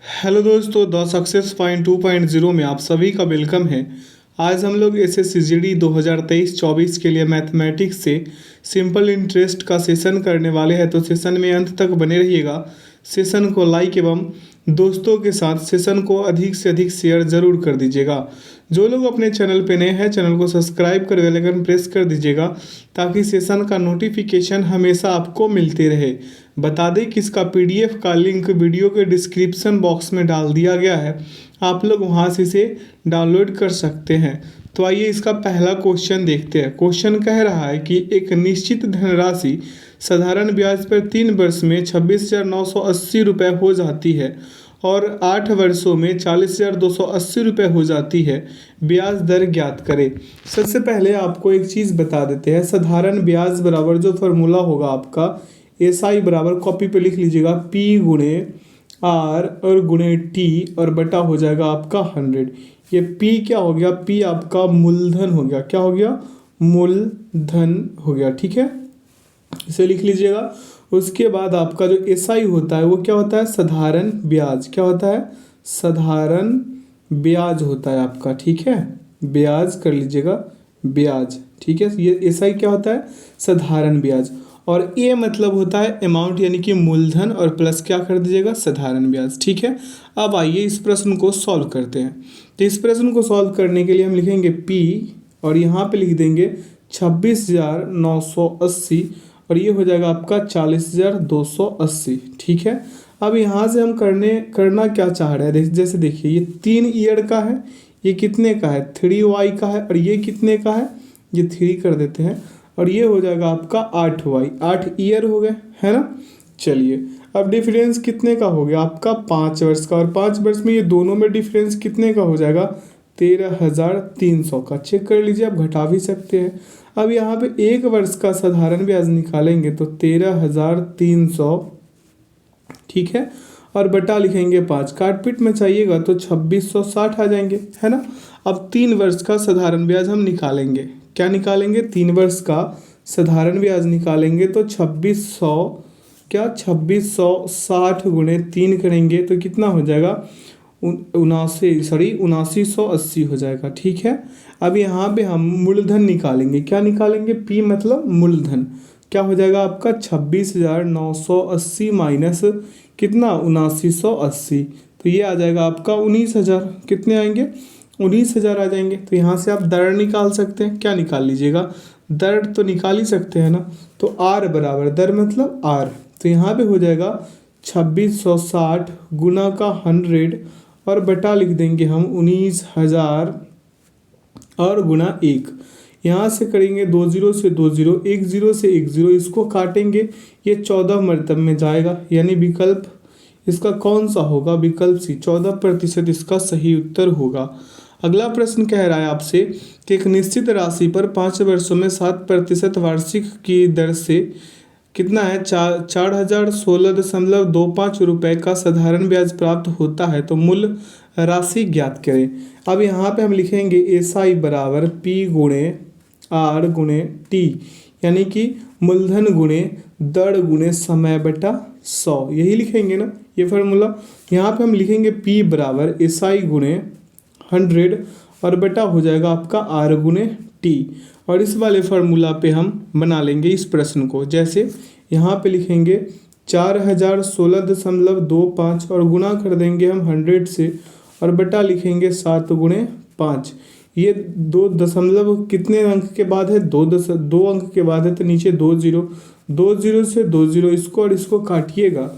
Hello दोस्तों, the success point 2.0 में आप सभी का वेलकम है। आज हम लोग SSCGD 2023-24 के लिए मैथमेटिक्स से सिंपल इंटरेस्ट का सेशन करने वाले हैं, तो सेशन में अंत तक बने रहिएगा। सेशन को लाइक एवं दोस्तों के साथ सेशन को अधिक से अधिक शेयर ज़रूर कर दीजिएगा। जो लोग अपने चैनल पे नए हैं, चैनल को सब्सक्राइब कर बेल आइकन प्रेस कर दीजिएगा ताकि सेशन का नोटिफिकेशन हमेशा आपको मिलते रहे। बता दें कि इसका PDF का लिंक वीडियो के डिस्क्रिप्शन बॉक्स में डाल दिया गया है, आप लोग वहां से इसे डाउनलोड कर सकते हैं। तो आइए इसका पहला क्वेश्चन देखते हैं। क्वेश्चन कह रहा है कि एक निश्चित धनराशि साधारण ब्याज पर 3 वर्ष में 26,980 रुपये हो जाती है और 8 वर्षों में 40,280 रुपये हो जाती है। ब्याज दर ज्ञात करें। सबसे पहले आपको एक चीज़ बता देते हैं। साधारण ब्याज बराबर जो फॉर्मूला होगा आपका SI बराबर कॉपी पे लिख लीजिएगा P गुणे R और गुणे T और बटा हो जाएगा आपका 100। ये P क्या हो गया? P आपका मूलधन हो गया। क्या हो गया? मूलधन हो गया। ठीक है, इसे लिख लीजिएगा। उसके बाद आपका जो SI होता है वो क्या होता है? साधारण ब्याज। क्या होता है? साधारण ब्याज होता है आपका। ठीक है, ब्याज कर लीजिएगा, ब्याज। ठीक है, ये SI क्या होता है? साधारण ब्याज। और A मतलब होता है अमाउंट, यानी कि मूलधन, और प्लस क्या कर दीजिएगा? साधारण ब्याज। ठीक है, अब आइए इस प्रश्न को सॉल्व करते हैं। तो इस प्रश्न को सॉल्व करने के लिए हम लिखेंगे P और यहाँ पे लिख देंगे 26,980 और ये हो जाएगा आपका 40,280। ठीक है, अब यहाँ से हम करना क्या चाह रहे हैं? जैसे देखिए, ये 3 ईयर का है, ये कितने का है? 3y का है, और ये कितने का है? ये 3 कर देते हैं, और ये हो जाएगा आपका 8y। 8 ईयर हो गए, है ना। चलिए, अब डिफरेंस कितने का हो गया आपका? 5 वर्ष का, और 5 वर्ष में ये दोनों में डिफरेंस कितने का हो जाएगा? 13,300 का। चेक कर लीजिए, आप घटा भी सकते हैं। अब यहाँ पे 1 वर्ष का साधारण ब्याज निकालेंगे तो 13,300। ठीक है, और बटा लिखेंगे 5। काट पीट में चाहिएगा तो 2660 आ जाएंगे, है ना। अब 3 वर्ष का साधारण ब्याज हम निकालेंगे। क्या निकालेंगे? 3 वर्ष का साधारण ब्याज निकालेंगे तो 2660 गुणे 3 करेंगे तो कितना हो जाएगा? 7980 हो जाएगा। ठीक है, अब यहाँ पे हम मूलधन निकालेंगे। क्या निकालेंगे? P मतलब मूलधन। क्या हो जाएगा आपका? 26,980 माइनस कितना? 7980, तो ये आ जाएगा आपका 19,000। कितने आएंगे? 19,000 आ जाएंगे। तो यहाँ से आप दर निकाल सकते हैं। क्या निकाल लीजिएगा? दर तो निकाल ही सकते हैं ना। तो R बराबर, दर मतलब R, तो यहाँ पे हो जाएगा 2660 गुना का 100 और बटा लिख देंगे हम 19,000 और गुना 1। यहाँ से करेंगे 20 से 20, 10 से 10, इसको काटेंगे, ये 14 मरतब में जाएगा, यानी विकल्प इसका कौन सा होगा? विकल्प C, 14% इसका सही उत्तर होगा। अगला प्रश्न कह रहा है आपसे कि एक निश्चित राशि पर 5 वर्षों में 7% वार्षिक की दर से कितना है? 4,016.25 रुपये का साधारण ब्याज प्राप्त होता है, तो मूल राशि ज्ञात करें। अब यहाँ पे हम लिखेंगे SI बराबर P गुणे R गुणे T, यानी कि मूलधन गुणे दर गुणे समय बटा 100, यही लिखेंगे ना ये फार्मूला। यहाँ पे हम लिखेंगे P बराबर SI गुणे 100 और बटा हो जाएगा आपका R गुणे T, और इस वाले फार्मूला पे हम बना लेंगे इस प्रश्न को। जैसे यहाँ पे लिखेंगे 4,016.25 और गुना कर देंगे हम 100 से, और बटा लिखेंगे 7 गुणे 5। ये 2 दशमलव कितने अंक के बाद है? 2 अंक के बाद है, तो नीचे 2 0 से 2 0, इसको और इसको काटिएगा,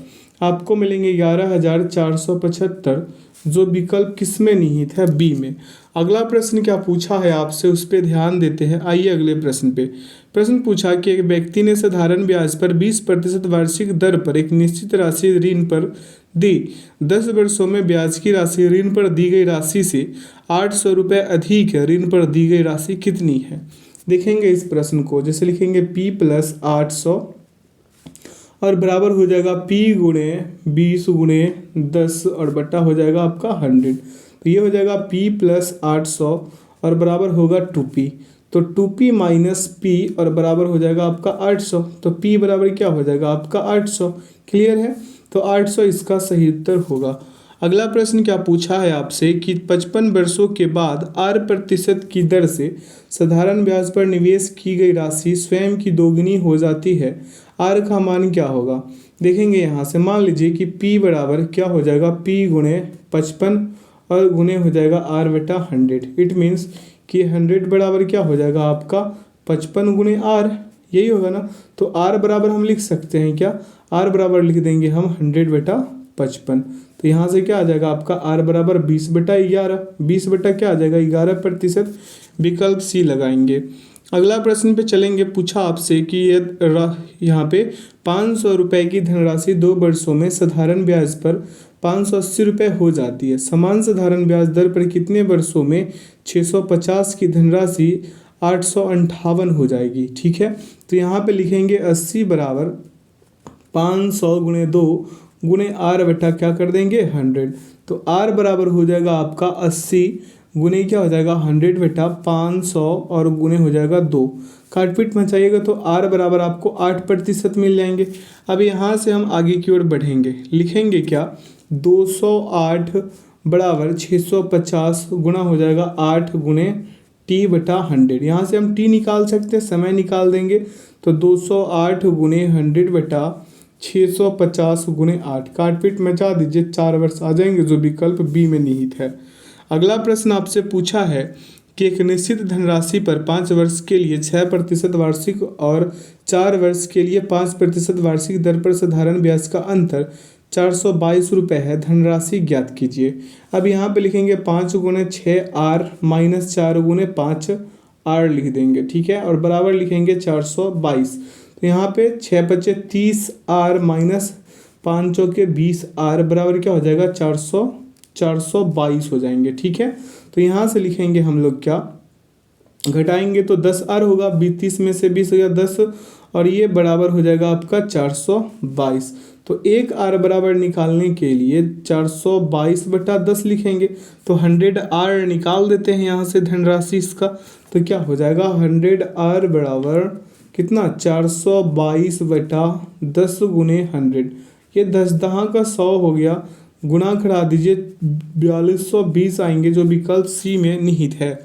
आपको मिलेंगे 11,475, जो विकल्प किस में निहित है? B में। अगला प्रश्न क्या पूछा है आपसे, उस पर ध्यान देते हैं। आइए अगले प्रश्न पे। प्रश्न पूछा कि एक व्यक्ति ने साधारण ब्याज पर 20% वार्षिक दर पर एक निश्चित राशि ऋण पर दी। 10 वर्षों में ब्याज की राशि ऋण पर दी गई राशि से 800 रुपये अधिक है। ऋण पर दी गई राशि कितनी है? देखेंगे इस प्रश्न को। जैसे लिखेंगे P प्लस 800 और बराबर हो जाएगा P गुणे 20 गुणे 10 और बटा हो जाएगा आपका 100। तो ये हो जाएगा P प्लस 800 और बराबर होगा 2P। तो 2P माइनस P और बराबर हो जाएगा आपका 800। तो P बराबर क्या हो जाएगा आपका 800। क्लियर है? तो 800 इसका सही उत्तर होगा। अगला प्रश्न क्या पूछा है आपसे कि 55 वर्षों के बाद R% की दर से साधारण ब्याज पर निवेश की गई राशि स्वयं की दोगुनी हो जाती है, R का मान क्या होगा। देखेंगे यहाँ से, मान लीजिए कि P बराबर क्या हो जाएगा, P गुणे 55 और गुणे हो जाएगा R/100। इट मीन्स कि 100 बराबर क्या हो जाएगा आपका 55 गुणे R, यही होगा ना। तो R बराबर हम लिख सकते हैं क्या, R बराबर लिख देंगे हम 100/55। तो यहाँ से क्या आ जाएगा आपका R बराबर 20/11। 20 बटा क्या आ जाएगा 11%। विकल्प सी लगाएंगे। अगला प्रश्न पे चलेंगे। पूछा आपसे कि यहाँ पे 500 रुपये की धनराशि 2 वर्षों में साधारण ब्याज पर 580 रुपये हो जाती है। समान साधारण ब्याज दर पर कितने वर्षों में 650 की धनराशि 858 हो जाएगी। ठीक है, तो यहाँ पे लिखेंगे 80 बराबर 500 गुणे 2 गुणे R बटा क्या कर देंगे 100। तो R बराबर हो जाएगा आपका 80 गुणे क्या हो जाएगा 100/500 और गुणे हो जाएगा 2। काटपीट मचाइएगा तो R बराबर आपको 8% मिल जाएंगे। अब यहाँ से हम आगे की ओर बढ़ेंगे, लिखेंगे क्या 208 बराबर 650 गुणा हो जाएगा 8 गुणे T/100। यहाँ से हम T निकाल सकते हैं, समय निकाल देंगे तो 208 गुणे 100/650 गुणे 8। काटपीट मचा दीजिए, 4 वर्ष आ जाएंगे जो विकल्प बी में निहित है। अगला प्रश्न आपसे पूछा है कि एक निश्चित धनराशि पर 5 वर्ष के लिए 6% वार्षिक और 4 वर्ष के लिए 5% वार्षिक दर पर साधारण ब्याज का अंतर 422 रुपये है। धनराशि ज्ञात कीजिए। अब यहाँ पे लिखेंगे 5 गुणे 6R माइनस 4 गुणे 5R लिख देंगे। ठीक है, और बराबर लिखेंगे 422। तो यहाँ पे 6 बचे 30R माइनस 5 चौके 20R बराबर क्या हो जाएगा 422 हो जाएंगे। ठीक है, तो यहाँ से लिखेंगे हम लोग क्या, घटाएंगे तो 10R होगा, 30 में से 20 गया 10 और ये बराबर हो जाएगा आपका 422। तो 1R बराबर निकालने के लिए 422/10 लिखेंगे। तो 100R निकाल देते हैं यहाँ से धनराशि इसका, तो क्या हो जाएगा 100R बराबर कितना 422/10 गुणे 100। ये 10 दहाँ का 100 हो गया, गुणा करा दीजिए 4220 आएंगे जो विकल्प सी में निहित है।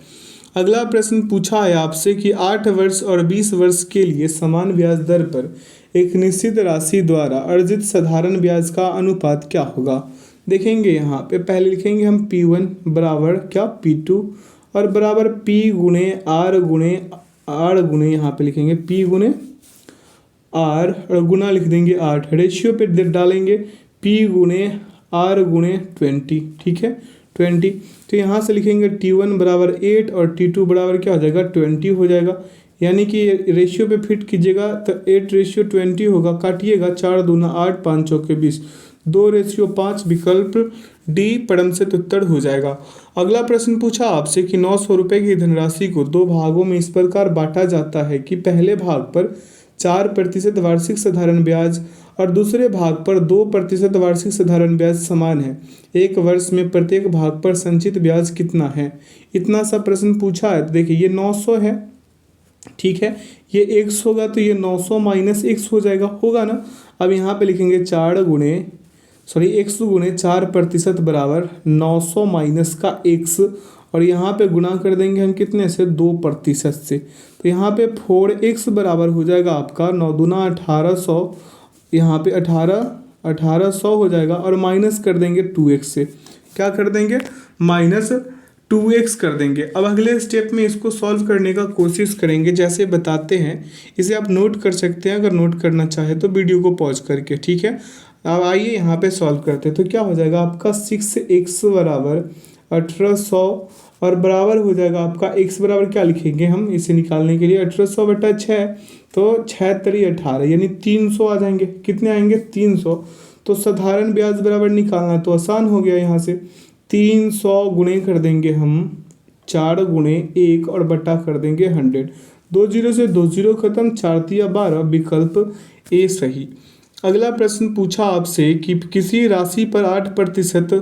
अगला प्रश्न पूछा है आपसे कि 8 वर्ष और 20 वर्ष के लिए समान ब्याज दर पर एक निश्चित राशि द्वारा अर्जित साधारण ब्याज का अनुपात क्या होगा। देखेंगे यहाँ पे पहले लिखेंगे हम P1 बराबर क्या P2 और बराबर P गुणे R गुणे यहाँ पे लिखेंगे P गुणे R और गुना लिख देंगे 8। रेशियो पे डालेंगे P गुणे R गुणे 20। ठीक है 20। तो यहाँ से लिखेंगे T1 बराबर 8 और T2 बराबर क्या हो जाएगा 20 हो जाएगा। यानी कि रेशियो पे फिट कीजिएगा तो 8:20 होगा। काटिएगा 4 दूना 8 5 चौके 20 2:5 विकल्प डी परम से उत्तर हो जाएगा। अगला प्रश्न पूछा आपसे कि 900 रुपये की धनराशि को 2 भागों में इस प्रकार बांटा जाता है कि पहले भाग पर 4% वार्षिक साधारण ब्याज और दूसरे भाग पर 2% वार्षिक साधारण ब्याज समान है। एक वर्ष में प्रत्येक भाग पर संचित ब्याज कितना है। इतना सा प्रश्न पूछा है। देखिए ये 900 है, ठीक है, ये x होगा तो ये 900 माइनस x हो जाएगा, होगा ना। अब यहाँ पे लिखेंगे x गुणे 4% बराबर 900 माइनस का x और यहाँ पे गुणा कर देंगे हम कितने से 2% से। तो यहाँ पे 4x बराबर हो जाएगा आपका 9 दूना 1800, यहाँ पे 1800 हो जाएगा और माइनस कर देंगे 2x से। क्या कर देंगे माइनस 2x कर देंगे। अब अगले स्टेप में इसको सॉल्व करने का कोशिश करेंगे, जैसे बताते हैं। इसे आप नोट कर सकते हैं, अगर नोट करना चाहे तो वीडियो को पॉज करके। ठीक है, अब आइए यहाँ पे सॉल्व करते हैं। तो क्या हो जाएगा आपका 6x बराबर 1800 और बराबर हो जाएगा आपका x बराबर क्या लिखेंगे हम इसे निकालने के लिए 1800/6 तो 6×3 = 18 यानी 300 आ जाएंगे। कितने आएंगे 300। तो साधारण ब्याज बराबर निकालना तो आसान हो गया। यहाँ से 300 गुणे कर देंगे हम 4 गुणे 1 और बटा कर देंगे 100। 2 0 से 2 0 खत्म, 4 × 12 विकल्प ए सही। अगला प्रश्न पूछा आपसे कि किसी राशि पर 8%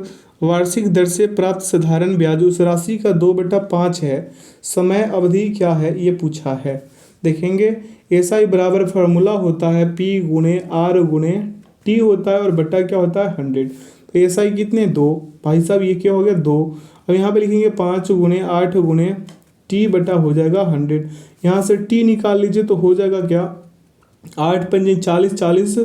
वार्षिक दर से प्राप्त साधारण ब्याज उस राशि का 2/5 है। समय अवधि क्या है ये पूछा है। देखेंगे SI बराबर फार्मूला होता है P गुणे R गुणे T होता है और बटा क्या होता है 100। तो तो एसआई कितने 2, भाई साहब ये क्या हो गया 2। अब यहाँ पे लिखेंगे 5 गुणे 8 गुणे टी बटा हो जाएगा 100। यहाँ से टी निकाल लीजिए तो हो जाएगा क्या 8 पंजे 40, 40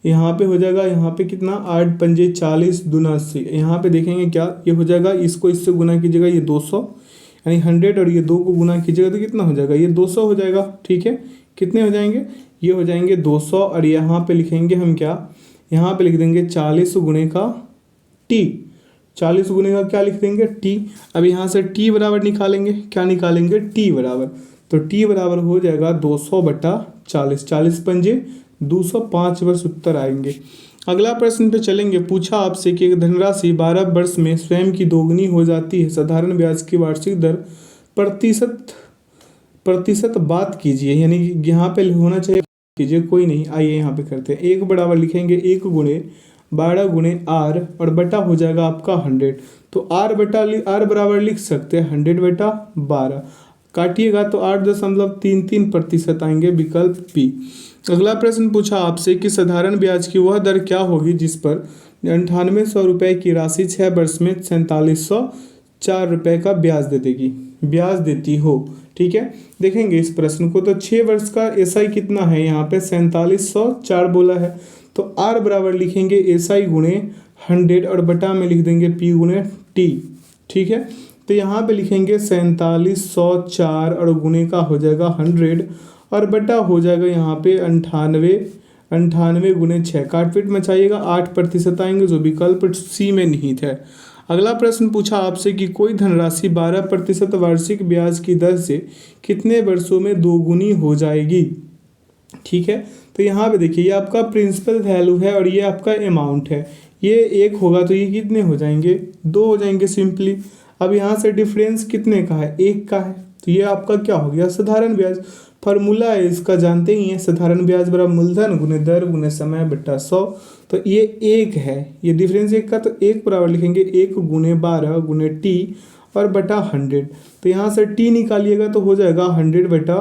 यहाँ पे हो जाएगा, यहाँ पे कितना 8 पंजे 40 दूना 80। यहाँ पे देखेंगे क्या ये हो जाएगा, इसको इससे गुना कीजिएगा ये 200 यानी 100, और ये 2 को गुना कीजिएगा तो कितना हो जाएगा ये 200 हो जाएगा। ठीक है, कितने हो जाएंगे ये हो जाएंगे 200। और यहाँ पे लिखेंगे हम क्या, यहाँ पे लिख देंगे 40 गुणे का टी, 40 गुणे का क्या लिख देंगे टी। अब यहाँ से टी बराबर निकालेंगे, क्या निकालेंगे टी बराबर, तो टी बराबर हो जाएगा 200 बटा 40, 40 पंजे 205 वर्ष उत्तर आएंगे। अगला प्रश्न पे चलेंगे। पूछा आपसे कि एक धनराशि 12 वर्ष में स्वयं की दोगुनी हो जाती है, साधारण ब्याज की वार्षिक दर प्रतिशत बात कीजिए, यानी कि यहाँ पे होना चाहिए कीजिए, कोई नहीं, आइए यहाँ पे करते हैं। एक बराबर लिखेंगे 1 गुणे 12 गुणे आर और बटा हो जाएगा आपका 100। तो आर बराबर लिख सकते हैं 100 बटा 12, काटिएगा तो 8.33% आएंगे, विकल्प बी। अगला प्रश्न पूछा आपसे कि साधारण ब्याज की वह दर क्या होगी जिस पर 9800 रुपये की राशि 6 वर्ष में 4704 रुपये का ब्याज देती हो। ठीक है, देखेंगे इस प्रश्न को, तो 6 वर्ष का एसआई कितना है, यहाँ पे 4704 बोला है, तो आर बराबर लिखेंगे एसआई गुणे 100 और बटा में लिख देंगे पी गुणे टी। ठीक है, तो यहाँ पे लिखेंगे 4704 और गुणे का हो जाएगा 100 और बटा हो जाएगा यहाँ पे 98 गुणे 6, काटपीट मचाइएगा 8% आएंगे, जो विकल्प सी में निहित है। अगला प्रश्न पूछा आपसे कि कोई धनराशि 12% वार्षिक ब्याज की दर से कितने वर्षों में दोगुनी हो जाएगी। ठीक है, तो यहाँ पे देखिए ये आपका प्रिंसिपल वैल्यू है और ये आपका अमाउंट है, ये 1 होगा तो ये कितने हो जाएंगे 2 हो जाएंगे सिंपली। अब यहाँ से डिफरेंस कितने का है 1 का है, तो ये आपका क्या हो गया साधारण ब्याज। फार्मूला है इसका जानते ही हैं, साधारण ब्याज बराबर मूलधन गुने दर गुने समय बटा 100, तो ये 1 है, ये डिफरेंस 1 का, तो 1 बराबर लिखेंगे 1 गुने 12 गुने टी और बटा 100। तो यहाँ से टी निकालिएगा तो हो जाएगा 100 बटा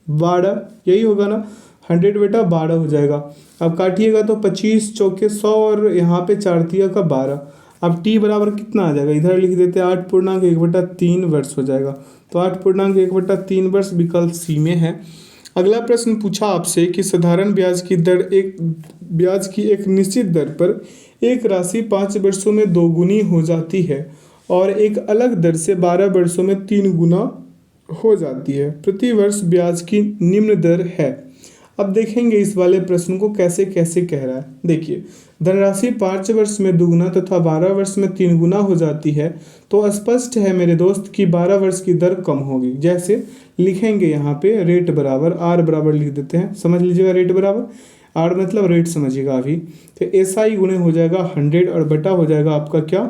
12, यही होगा ना, 100 बटा 12 हो जाएगा। अब काटिएगा तो 25 चौके 100 और यहाँ पे 4 तिया का 12। अब टी बराबर कितना आ जाएगा, इधर लिख देते हैं 8.1/3 वर्ष हो जाएगा, तो 8.1/3 वर्ष विकल्प सी में है। अगला प्रश्न पूछा आपसे कि साधारण ब्याज की एक निश्चित दर पर एक राशि 5 वर्षों में दोगुनी हो जाती है और एक अलग दर से 12 वर्षों में 3 गुना हो जाती है, प्रति वर्ष ब्याज की निम्न दर है। अब देखेंगे इस वाले प्रश्न को कैसे कैसे कह रहा है। देखिए, धनराशि 5 वर्ष में दुगुना तथा 12 वर्ष में 3 गुना हो जाती है, तो स्पष्ट है मेरे दोस्त कि 12 वर्ष की दर कम होगी। जैसे लिखेंगे यहाँ पे रेट बराबर आर बराबर लिख देते हैं, समझ लीजिएगा रेट बराबर आर मतलब रेट समझिएगा अभी, तो एस आई गुणे हो जाएगा 100 और बटा हो जाएगा आपका क्या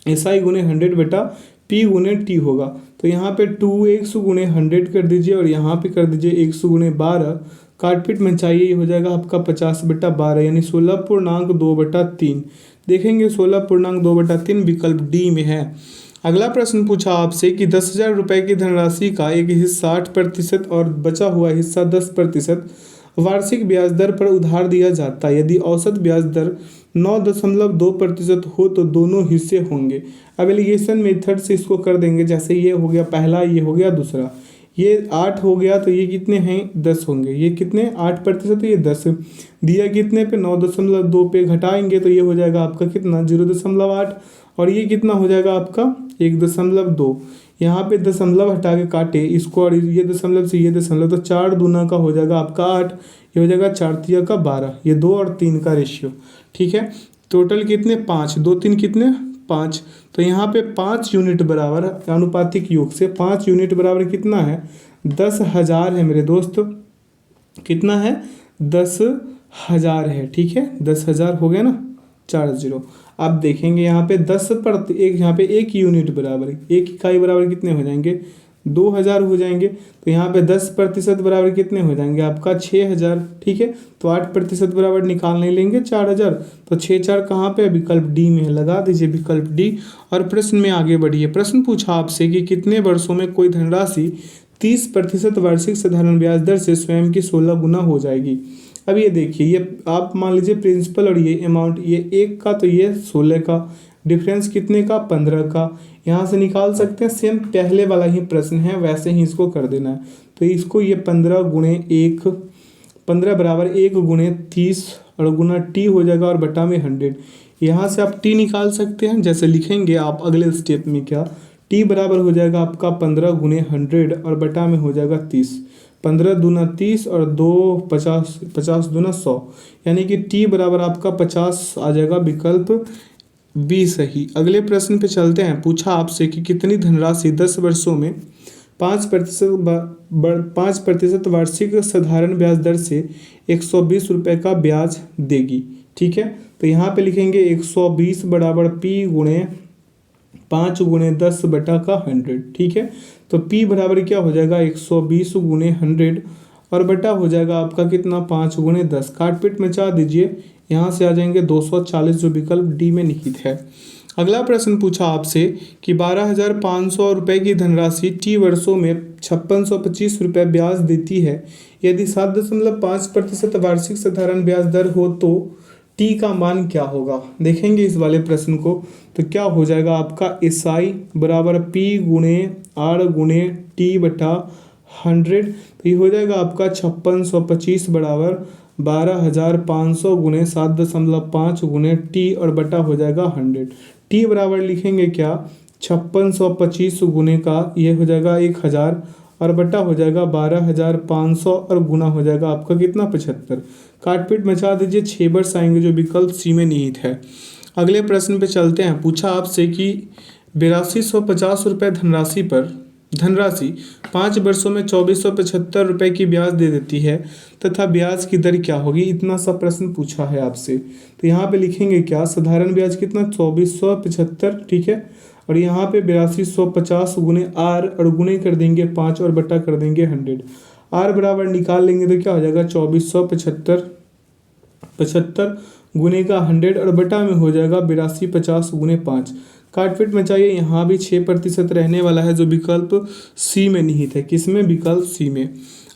एस आई गुणे 100 बटा पी गुणे टी होगा। तो यहाँ पे 2x गुणे 100 कर दीजिए और यहाँ पे कर दीजिए 100 गुणे 12, काटपीट में चाहिए ये हो जाएगा आपका 50 बटा 12 यानी 16.2/3। देखेंगे 16.2/3 विकल्प डी में है। अगला प्रश्न पूछा आपसे कि 10,000 रुपये की धनराशि का एक हिस्सा 8% और बचा हुआ हिस्सा 10% वार्षिक ब्याज दर पर उधार दिया जाता है। यदि औसत ब्याज दर 9.2% हो तो दोनों हिस्से होंगे। अब एलिगेशन मेथड से इसको कर देंगे, जैसे ये हो गया पहला, ये हो गया दूसरा, ये 8 हो गया तो ये कितने हैं 10 होंगे, ये कितने 8% तो ये 10 दिया कितने पे 9.2 पे घटाएंगे तो ये हो जाएगा आपका कितना 0.8 और ये कितना हो जाएगा आपका 1.2। यहाँ पे दशमलव हटा के काटे इसको और ये दशमलव से ये दशमलव, तो 4 दूना का हो जाएगा आपका 8, ये हो जाएगा 4 तिया का 12, ये 2 और 3 का रेशियो। ठीक है, टोटल कितने 5, 2 3 कितने 5, तो यहाँ पे 5 यूनिट बराबर अनुपातिक योग से 5 यूनिट बराबर कितना है 10,000 है मेरे दोस्त, कितना है 10,000 है। ठीक है, 10,000 हो गया ना 4 0। अब देखेंगे यहाँ पे 10 पर एक, यहाँ पे 1 यूनिट बराबर 1 इकाई बराबर कितने हो जाएंगे 2,000 हो जाएंगे, तो यहाँ पे 10% बराबर कितने हो जाएंगे आपका 6,000। ठीक है, तो 8% बराबर निकालने लेंगे 4,000, तो 6 4 कहाँ पे विकल्प डी में है, लगा दीजिए विकल्प डी। और प्रश्न में आगे बढ़िए। प्रश्न पूछा आपसे कि कितने वर्षों में कोई धनराशि 30% वार्षिक साधारण ब्याज दर से स्वयं की 16 गुना हो जाएगी। अब ये देखिए, ये आप मान लीजिए प्रिंसिपल और ये अमाउंट, ये 1 का तो ये 16 का, डिफरेंस कितने का 15 का, यहाँ से निकाल सकते हैं। सेम पहले वाला ही प्रश्न है, वैसे ही इसको कर देना है। तो इसको ये 15 गुणे 1, 15 बराबर 1 गुणे 30 और गुना टी हो जाएगा और बटा में 100। यहाँ से आप टी निकाल सकते हैं, जैसे लिखेंगे आप अगले स्टेप में क्या, टी बराबर हो जाएगा आपका 15 गुणे 100 और बटा में हो जाएगा 30। 15 दूना 30 और 2 50, 50 दूना 100, यानी कि टी बराबर आपका 50 आ जाएगा, विकल्प बी सही। अगले प्रश्न पे चलते हैं। पूछा आपसे कि कितनी धनराशि 10 वर्षों में 5% वार्षिक साधारण ब्याज दर से 120 रुपये का ब्याज देगी। ठीक है, तो यहाँ पे लिखेंगे 120 बराबर पी गुणे 5 गुणे 10 बटा का 100। ठीक है, तो P बराबर क्या हो जाएगा 120 गुणे 100 और बटा हो जाएगा आपका कितना 5 गुणे 10। काट पीट मचा दीजिए, यहाँ से आ जाएंगे 240 जो विकल्प डी में निहित है। अगला प्रश्न पूछा आपसे कि 12,500 रुपये की धनराशि टी वर्षों में 5625 रुपये ब्याज देती है। यदि 7.5% वार्षिक साधारण ब्याज दर हो तो टी का मान क्या होगा। देखेंगे इस वाले प्रश्न को, तो क्या हो जाएगा आपका एसआई बराबर पी गुणे आर गुणे टी बटा 100। तो ये हो जाएगा आपका 5625 बराबर 12,500 गुणे 7.5 गुणे टी और बटा हो जाएगा 100। टी बराबर लिखेंगे क्या 5625 गुणे का ये हो जाएगा 1000 और बटा हो जाएगा 12,500 और गुना हो जाएगा आपका कितना 75। काटपीट मचा दीजिए, 6 वर्ष आएंगे जो विकल्प सी में निहित है। अगले प्रश्न पे चलते हैं। पूछा आपसे कि 8250 रुपये धनराशि 5 वर्षों में 2475 रुपये की ब्याज दे देती है तथा ब्याज की दर क्या होगी। इतना सा प्रश्न पूछा है आपसे, तो यहाँ पे लिखेंगे क्या साधारण ब्याज कितना 2475। ठीक है, और यहाँ पे 8250 गुने आर और गुने कर देंगे 5 और बटा कर देंगे 100। आर बराबर निकाल लेंगे तो क्या हो जाएगा 2475 गुने का 100 और बटा में हो जाएगा 8250 गुने 5। काटपीट मचाइए, यहाँ भी 6% रहने वाला है जो विकल्प सी में निहित है। किसमें, विकल्प सी में।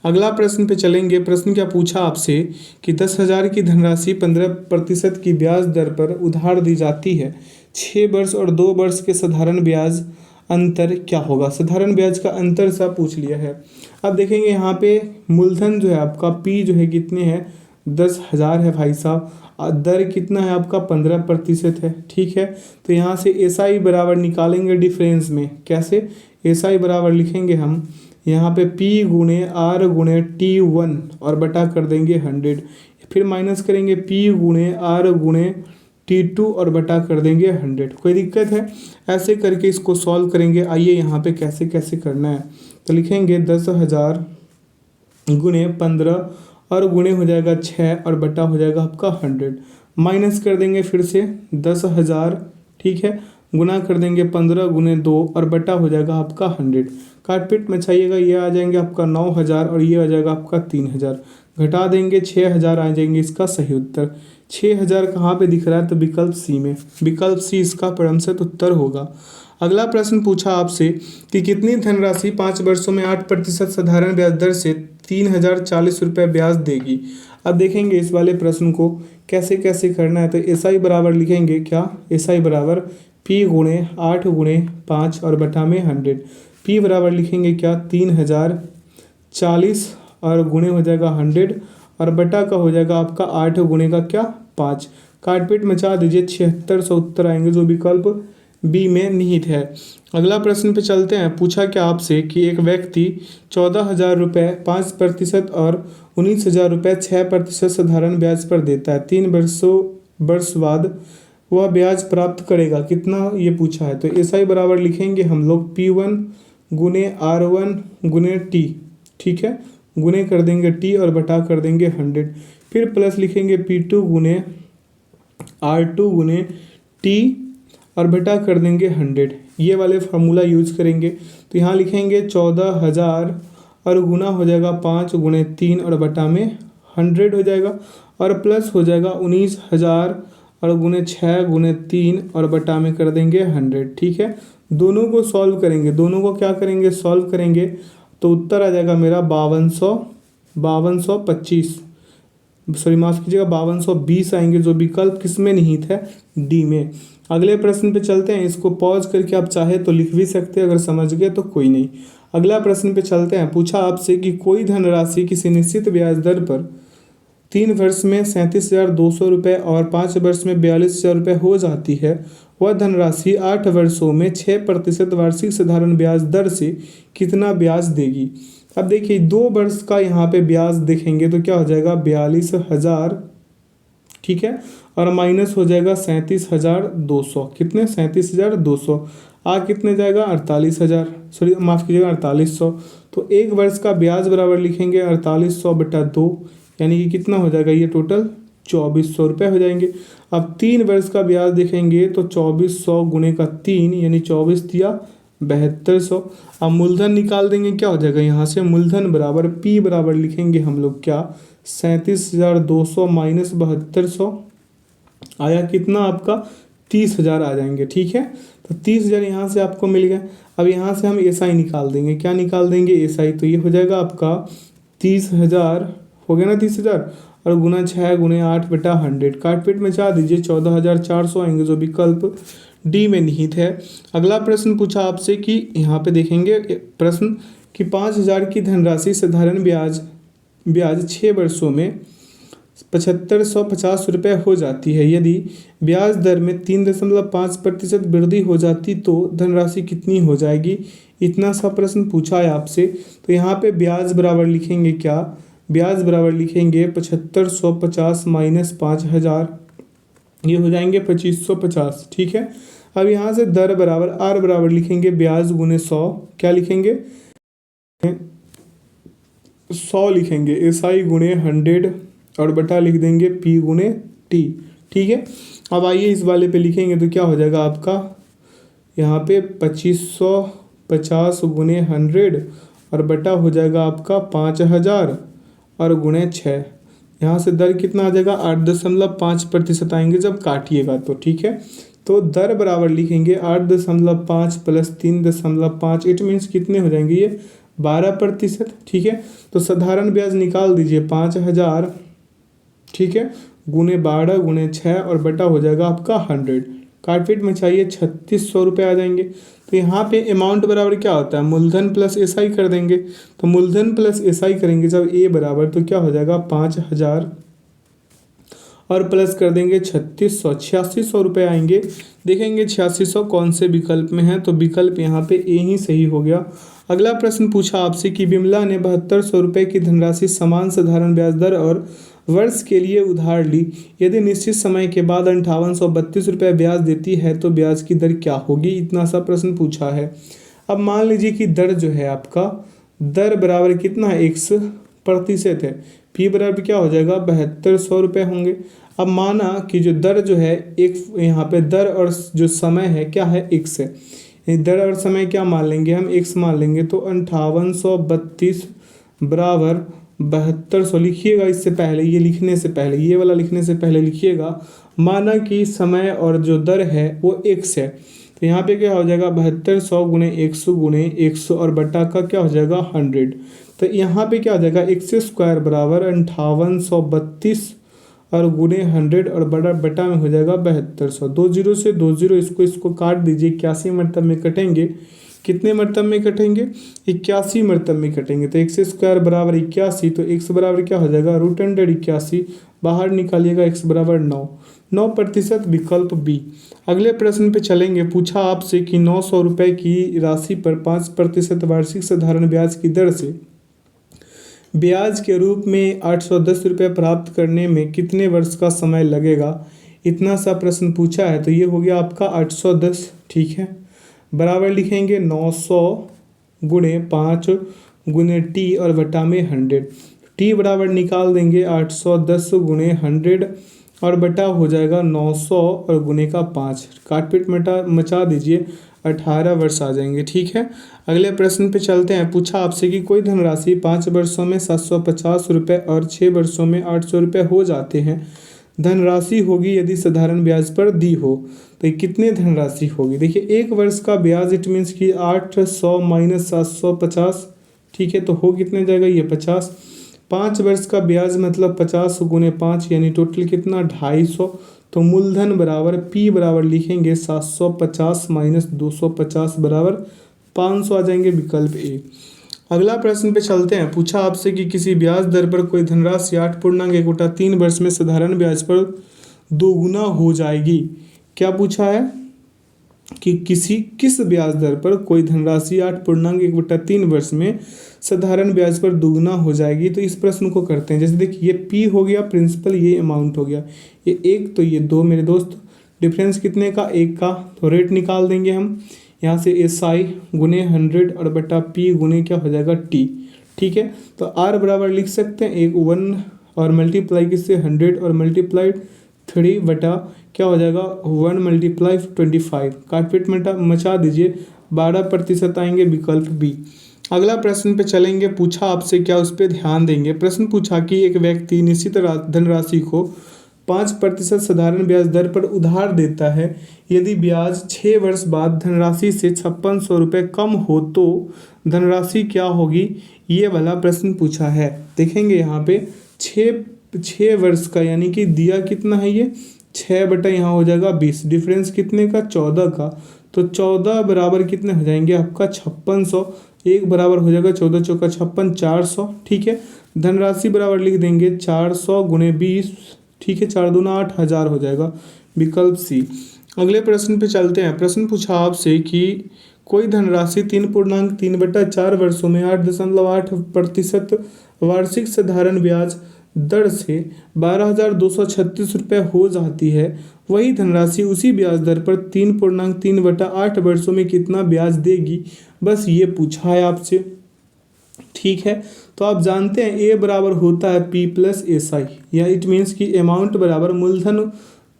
अगला प्रश्न पे चलेंगे। प्रश्न क्या पूछा आपसे कि 10,000 की धनराशि 15% की ब्याज दर पर उधार दी जाती है। 6 वर्ष और 2 वर्ष के साधारण ब्याज अंतर क्या होगा। साधारण ब्याज का अंतर सा पूछ लिया है। अब देखेंगे यहाँ पे मूलधन जो है आपका पी जो है कितने हैं 10,000 है भाई साहब, दर कितना है आपका 15% है। ठीक है, तो यहाँ से एसआई बराबर निकालेंगे डिफरेंस में। कैसे, एसआई बराबर लिखेंगे हम यहाँ पे P गुणे आर गुणे T1 और बटा कर देंगे 100, फिर माइनस करेंगे P गुणे आर गुणे T2 और बटा कर देंगे 100। कोई दिक्कत है, ऐसे करके इसको सॉल्व करेंगे। आइए यहाँ पे कैसे कैसे करना है, तो लिखेंगे 10,000 गुणे 15 और गुणे हो जाएगा 6 और बटा हो जाएगा आपका 100। माइनस कर देंगे फिर से 10,000, ठीक है, गुना कर देंगे 15 गुने 2 और बटा हो जाएगा आपका 100। काटपीट मचाइएगा, ये आ जाएंगे आपका 9,000 और ये आ जाएगा आपका 3,000। घटा देंगे 6,000 आ जाएंगे इसका सही उत्तर। 6,000 कहाँ पे दिख रहा है, तो विकल्प सी में, विकल्प सी इसका परमसत उत्तर होगा। अगला प्रश्न पूछा आपसे कि कितनी धनराशि 5 वर्षों में 8% साधारण ब्याज दर से 3,040 रुपये ब्याज देगी। अब देखेंगे इस वाले प्रश्न को कैसे कैसे करना है। तो एसआई बराबर लिखेंगे क्या, एसआई बराबर P गुणे 8 गुणे 5 और बटा में 100। P बराबर लिखेंगे क्या 3,040 और गुणे हो जाएगा 100 और बटा का हो जाएगा आपका 8 गुणे का क्या 5। काटपीट मचा दीजिए, 76 उत्तर आएंगे जो विकल्प बी में निहित है। अगला प्रश्न पे चलते हैं। पूछा क्या आपसे कि एक व्यक्ति 14,000 रुपये 5% और 19,000 रुपये 6% साधारण ब्याज पर देता है। 3 वर्ष बाद वह ब्याज प्राप्त करेगा कितना, ये पूछा है। तो एसआई बराबर लिखेंगे हम लोग P1 गुने R1 गुने T, ठीक है, गुने कर देंगे T और बटा कर देंगे 100, फिर प्लस लिखेंगे P2 गुने R2 गुने T और बटा कर देंगे 100। ये वाले फार्मूला यूज करेंगे। तो यहाँ लिखेंगे 14,000 और गुना हो जाएगा 5 गुणे 3 और बटा में 100 हो जाएगा और प्लस हो जाएगा 19,000 और गुणे 6 गुणे 3 और बटा में कर देंगे 100। ठीक है, दोनों को सॉल्व करेंगे, दोनों को क्या करेंगे सॉल्व करेंगे, तो उत्तर आ जाएगा मेरा 5225। सॉरी माफ़ कीजिएगा 5220 आएंगे, जो विकल्प किस में निहित है, डी में। अगले प्रश्न पे चलते हैं, इसको पॉज करके आप चाहे तो लिख भी सकते हैं, अगर समझ गए तो कोई नहीं। अगला प्रश्न पे चलते हैं, पूछा आपसे कि कोई धनराशि किसी निश्चित ब्याज दर पर 3 वर्ष में 37,200 रुपये और 5 वर्ष में 42,000 रुपये हो जाती है, वह धनराशि 8 वर्षों में 6% वार्षिक साधारण ब्याज दर से कितना ब्याज देगी। अब देखिए 2 वर्ष का यहाँ पे ब्याज देखेंगे तो क्या हो जाएगा 42,000, ठीक है, और माइनस हो जाएगा 37,200, कितने 37,200, आ कितने जाएगा 48,000, सॉरी माफ़ कीजिएगा 4800। तो 1 वर्ष का ब्याज बराबर लिखेंगे 4800 बटा 2, यानी कि कितना हो जाएगा ये टोटल 2400 रुपये हो जाएंगे। अब 3 वर्ष का ब्याज देखेंगे तो 2400 गुणे का 3 यानी 24 दिया 7200। अब मूलधन निकाल देंगे, क्या हो जाएगा यहाँ से मूलधन बराबर पी बराबर लिखेंगे हम लोग क्या 37,200 माइनस 7200, आया कितना आपका 30,000 आ जाएंगे, ठीक है। तो 30,000 यहाँ से आपको मिल गया। अब यहाँ से हम एसआई निकाल देंगे, क्या निकाल देंगे एसआई, तो ये हो जाएगा आपका 30,000 हो गया ना 30,000, और गुना 6 गुणे 8 बटा 100, काट पीट में चाह दीजिए 14,400 आएंगे, जो विकल्प डी में निहित है। अगला प्रश्न पूछा आपसे कि यहाँ पे देखेंगे प्रश्न कि 5,000 की धनराशि साधारण ब्याज 6 वर्षों में 7,550 रुपये हो जाती है, यदि ब्याज दर में 3.5% वृद्धि हो जाती तो धनराशि कितनी हो जाएगी। इतना सा प्रश्न पूछा है आपसे। तो यहाँ पे ब्याज बराबर लिखेंगे क्या, ब्याज बराबर लिखेंगे 7,550 माइनस 5,000, ये हो जाएंगे 2,550, ठीक है। अब यहाँ से दर बराबर आर बराबर लिखेंगे ब्याज गुने 100, क्या लिखेंगे 100 लिखेंगे, एसआई गुणे 100 और बटा लिख देंगे पी गुने टी, ठीक है। अब आइए इस वाले पे लिखेंगे तो क्या हो जाएगा आपका यहाँ पे 2,550 गुने 100 और बटा हो जाएगा आपका 5,000 और गुणे 6, यहाँ से दर कितना आ जाएगा 8.5% आएंगे जब काटिएगा तो, ठीक है। तो दर बराबर लिखेंगे 8.5 प्लस 3.5, इट मीन्स कितने हो जाएंगे ये 12%, ठीक है। तो साधारण ब्याज निकाल दीजिए 5,000, ठीक है, गुने 12 गुने 6 और बटा हो जाएगा आपका 100, काटपीट में चाहिए 3,600 रुपये आ जाएंगे। तो यहाँ पे अमाउंट बराबर क्या होता है मूलधन प्लस एसआई कर देंगे, तो मूलधन प्लस एसआई करेंगे जब ए बराबर तो क्या हो जाएगा 5,000 और प्लस कर देंगे 3,600, 8,600 रुपये आएंगे। देखेंगे 8,600 कौन से विकल्प में है, तो विकल्प यहाँ पे ए ही सही हो गया। अगला प्रश्न पूछा आपसे कि विमला ने 7,200 रुपये की धनराशि समान साधारण ब्याज दर और वर्ष के लिए उधार ली, यदि निश्चित समय के बाद 5,832 रुपये ब्याज देती है तो ब्याज की दर क्या होगी। इतना सा प्रश्न पूछा है। अब मान लीजिए कि दर जो है आपका दर बराबर कितना है 100% है, फी बराबर क्या हो जाएगा 7,200 रुपये होंगे। अब माना कि जो दर जो है एक यहाँ पे दर और जो समय है क्या है x है, दर और समय क्या मान लेंगे हम x मान लेंगे, तो 5,832 बराबर 7,200 लिखिएगा। इससे पहले ये लिखने से पहले ये वाला लिखने से पहले लिखिएगा, माना कि समय और जो दर है वो x है, तो यहाँ पे क्या हो जाएगा 7,200 गुणे 100 और बटा का क्या हो जाएगा 100। तो यहाँ पे क्या हो जाएगा x² बराबर 5,832 और गुणे 100 और बटा में हो जाएगा 7,200। 2 जीरो से 2 जीरो इसको काट दीजिए, 81 मरतब में कटेंगे, कितने मरतब में कटेंगे 81 मरतब में कटेंगे। तो x² बराबर 81, तो x बराबर क्या हो जाएगा √181, बाहर निकालिएगा x बराबर 9% विकल्प बी। अगले प्रश्न पे चलेंगे। पूछा आपसे कि 900 रुपये की राशि पर 5% वार्षिक साधारण ब्याज की दर से ब्याज के रूप में 810 रुपये प्राप्त करने में कितने वर्ष का समय लगेगा। इतना सा प्रश्न पूछा है। तो ये हो गया आपका 810, ठीक है, बराबर लिखेंगे 900 गुणे 5 गुणे टी और बटा में 100। टी बराबर निकाल देंगे 810 गुणे 100 और बटा हो जाएगा 900 और गुणे का 5, काटपीट मचा दीजिए 18 वर्ष आ जाएंगे, ठीक है। अगले प्रश्न पे चलते हैं। पूछा आपसे कि कोई धनराशि 5 वर्षों में 750 रुपये और 6 वर्षों में 800 रुपये हो जाते हैं, धनराशि होगी यदि साधारण ब्याज पर दी हो, तो ये कितने धनराशि होगी। देखिए 1 वर्ष का ब्याज इट मीन्स कि 800 माइनस 750, ठीक है, तो हो कितने जाएगा ये 50। 5 वर्ष का ब्याज मतलब 50 गुने 5 यानी टोटल कितना 250। तो मूलधन बराबर पी बराबर लिखेंगे 750 माइनस 250 बराबर 500 आ जाएंगे, विकल्प ए। अगला प्रश्न पे चलते हैं। पूछा आपसे कि किसी ब्याज दर पर कोई धनराशि 8.1/3 वर्ष में साधारण ब्याज पर दोगुना हो जाएगी। क्या पूछा है कि किस ब्याज दर पर कोई धनराशि 8.1/3 वर्ष में साधारण ब्याज पर दोगुना हो जाएगी। तो इस प्रश्न को करते हैं। जैसे देखिए, ये पी हो गया प्रिंसिपल, ये अमाउंट हो गया, ये एक, तो ये दो मेरे दोस्त। डिफरेंस कितने का, एक का। तो रेट निकाल देंगे हम यहाँ से, एस आई गुने 100 और बटा पी गुने क्या हो जाएगा टी। ठीक है, तो आर बराबर लिख सकते हैं एक 1 और मल्टीप्लाई किससे 100 और मल्टीप्लाइड 3 बटा क्या हो जाएगा 1 मल्टीप्लाई 25। काटपीट मचा दीजिए, 12% आएंगे, विकल्प बी। अगला प्रश्न पे चलेंगे। पूछा आपसे क्या, उस पर ध्यान देंगे। प्रश्न पूछा कि एक व्यक्ति निश्चित धनराशि को 5% साधारण ब्याज दर पर उधार देता है। यदि ब्याज 6 वर्ष बाद धनराशि से 5600 रुपये कम हो तो धनराशि क्या होगी, ये वाला प्रश्न पूछा है। देखेंगे यहाँ पे 6 वर्ष का, यानी कि दिया कितना है ये 6 बटा यहाँ हो जाएगा 20, डिफरेंस कितने का 14 का। तो 14 बराबर कितने हो जाएंगे आपका 5600, एक बराबर हो जाएगा 14 चौका 56, 400। ठीक है, धनराशि बराबर लिख देंगे 400 गुने 20। ठीक है, 4 दूना 8, 1000 हो जाएगा, विकल्प सी। अगले प्रश्न पे चलते हैं। प्रश्न पूछा आपसे कि कोई धनराशि 3.3/4 वर्षों में 8.8% वार्षिक साधारण ब्याज दर से 12,236 रुपये हो जाती है। वही धनराशि उसी ब्याज दर पर 3.3/8 वर्षों में कितना ब्याज देगी, बस ये पूछा है आपसे। ठीक है, तो आप जानते हैं ए बराबर होता है पी प्लस एस आई, या इट मीन्स कि अमाउंट बराबर मूलधन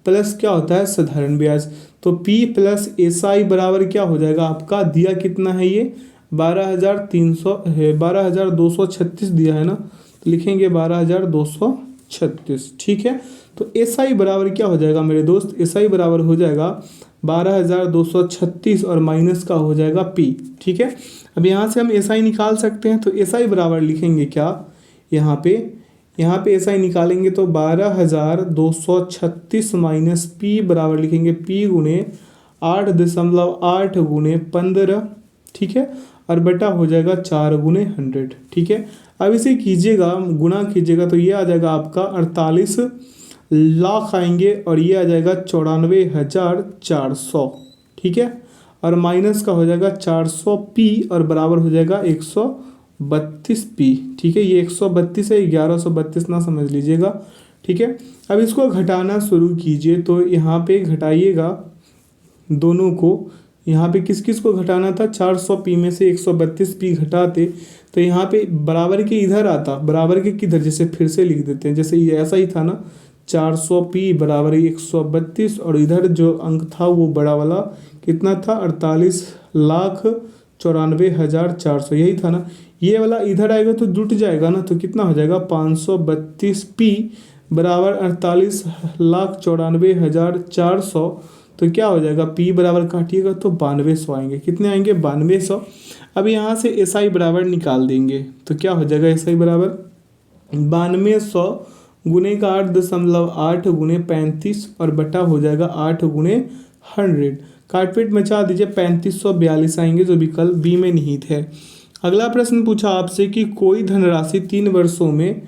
प्लस क्या होता है साधारण ब्याज। तो पी प्लस एस आई बराबर क्या हो जाएगा आपका, दिया कितना है ये 12,300 है, 12,236 दिया है ना, तो लिखेंगे 12,236। ठीक है, तो एस आई बराबर क्या हो जाएगा मेरे दोस्त, एस आई बराबर हो जाएगा 12,236 और माइनस का हो जाएगा पी। ठीक है, अब यहाँ से हम एस आई निकाल सकते हैं। तो एस आई बराबर लिखेंगे क्या, यहाँ पे एस आई निकालेंगे तो 12,236 माइनस पी बराबर लिखेंगे पी गुने 8.8 गुने 15। ठीक है, और बटा हो जाएगा 4 गुने 100। ठीक है, अब इसे कीजिएगा, गुना कीजिएगा तो ये आ जाएगा आपका 48 लाख आएंगे, और ये आ जाएगा 94,400। ठीक है, और माइनस का हो जाएगा 400 पी और बराबर हो जाएगा 132 पी। ठीक है, ये 132 है, 1132 ना समझ लीजिएगा। ठीक है, अब इसको घटाना शुरू कीजिए। तो यहाँ पे घटाइएगा दोनों को, यहाँ पे किस किस को घटाना था, 400 पी में से 132 पी घटाते तो यहाँ पे बराबर के इधर आता, बराबर के किधर, जैसे फिर से लिख देते हैं, जैसे ये ऐसा ही था ना, 400 पी बराबर 132 और इधर जो अंक था वो बड़ा वाला कितना था 48,94,400, यही था ना। ये वाला इधर आएगा तो जुट जाएगा ना, तो कितना हो जाएगा 532 पी बराबर 48,94,400। तो क्या हो जाएगा पी बराबर काटिएगा तो 9200 आएंगे। कितने आएंगे 9200। अब यहाँ से एस आई बराबर निकाल देंगे तो क्या हो जाएगा एस आई बराबर 9200 गुने का 8.8 गुने 35 और बटा हो जाएगा 8 गुने 100। काटपीट मचा दीजिए, 3542 आएंगे जो विकल्प बी में निहित है। अगला प्रश्न पूछा आपसे कि कोई धनराशि 3 वर्षों में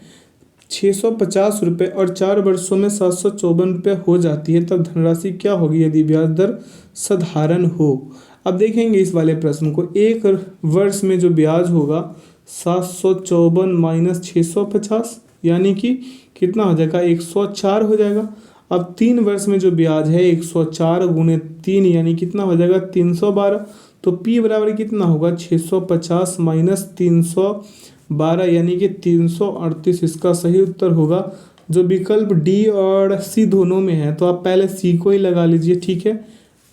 650 रुपये और 4 वर्षों में 754 रुपये हो जाती है, तब धनराशि क्या होगी यदि ब्याज दर साधारण हो। अब देखेंगे इस वाले प्रश्न को, एक वर्ष में जो ब्याज होगा 754 माइनस 650 यानी कि कितना हो जाएगा 104 हो जाएगा। अब 3 वर्ष में जो ब्याज है 104 गुने 3 यानी कितना हो जाएगा 312। तो P बराबर कितना होगा 650 माइनस 312 यानी कि 338। इसका सही उत्तर होगा जो विकल्प डी और सी दोनों में है। तो आप पहले सी को ही लगा लीजिए, ठीक है,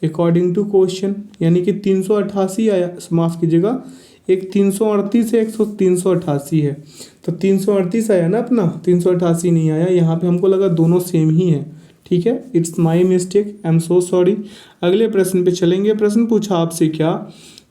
अकॉर्डिंग टू क्वेश्चन, यानी कि 388 आया, माफ़ कीजिएगा, एक 338 है, एक 388 है, तो 338 आया ना अपना, 388 नहीं आया। यहाँ पे हमको लगा दोनों सेम ही है, ठीक है, it's my mistake, I am so sorry. अगले प्रश्न पे चलेंगे। प्रश्न पूछा आपसे क्या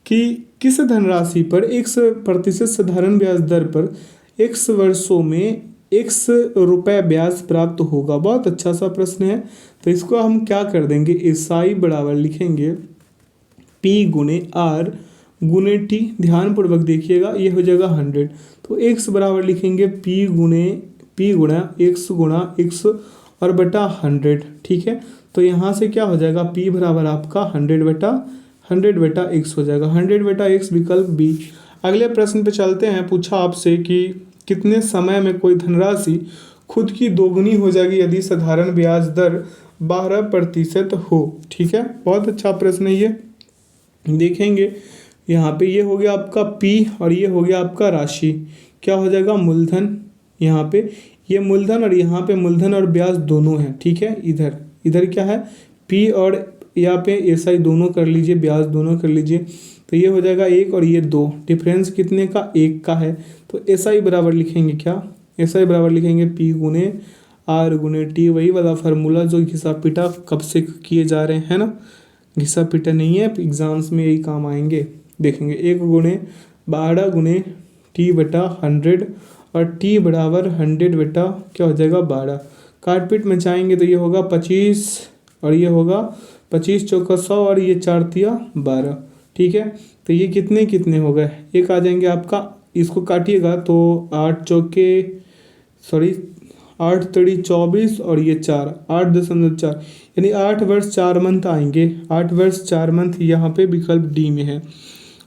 कि किस धनराशि पर 1% साधारण ब्याज दर पर x वर्षों में x रुपए ब्याज प्राप्त होगा। बहुत अच्छा सा प्रश्न है। तो इसको हम क्या कर देंगे, एसआई बराबर लिखेंगे P गुणे R गुणे T। ध्यानपूर्वक देखिएगा, ये हो जाएगा 100। तो x बराबर लिखेंगे P गुणा x और बटा 100। ठीक है, तो यहाँ से क्या हो जाएगा, P बराबर आपका 100 बटा x हो जाएगा। 100 बटा x विकल्प बी। अगले प्रश्न पे चलते हैं। पूछा आपसे कि कितने समय में कोई धनराशि खुद की दोगुनी हो जाएगी यदि साधारण ब्याज दर 12% हो। ठीक है, बहुत अच्छा प्रश्न है ये। देखेंगे यहाँ पे, ये हो गया आपका P और ये हो गया आपका राशि, क्या हो जाएगा, मूलधन। यहाँ पे ये मूलधन और यहाँ पे मूलधन और ब्याज दोनों है। ठीक है, इधर क्या है, P और यहाँ पे एसआई दोनों कर लीजिए, ब्याज दोनों कर लीजिए। तो ये हो जाएगा 1 और ये 2, डिफरेंस कितने का, 1 का है। तो एसआई बराबर लिखेंगे क्या, एसआई बराबर लिखेंगे P गुणे R गुणे T। वही वाला फार्मूला जो घिसा पिटा कब से किए जा रहे हैं ना, घिसा पिटा नहीं है, एग्जाम्स में यही काम आएंगे। देखेंगे 1 गुणे 12 गुणे T बटा 100 और T बराबर 100 बटा क्या हो जाएगा 12। काट पीट मचाएंगे तो ये होगा 25 और ये होगा 25 चौका 100 और ये 4 तिया 12। ठीक है, तो ये कितने हो गए, एक आ जाएंगे आपका, इसको काटिएगा तो 8 तड़ी 24 और ये 4, 8.4, यानी 8 वर्ष 4 मंथ आएंगे। 8 वर्ष 4 मंथ यहाँ पे विकल्प डी में है।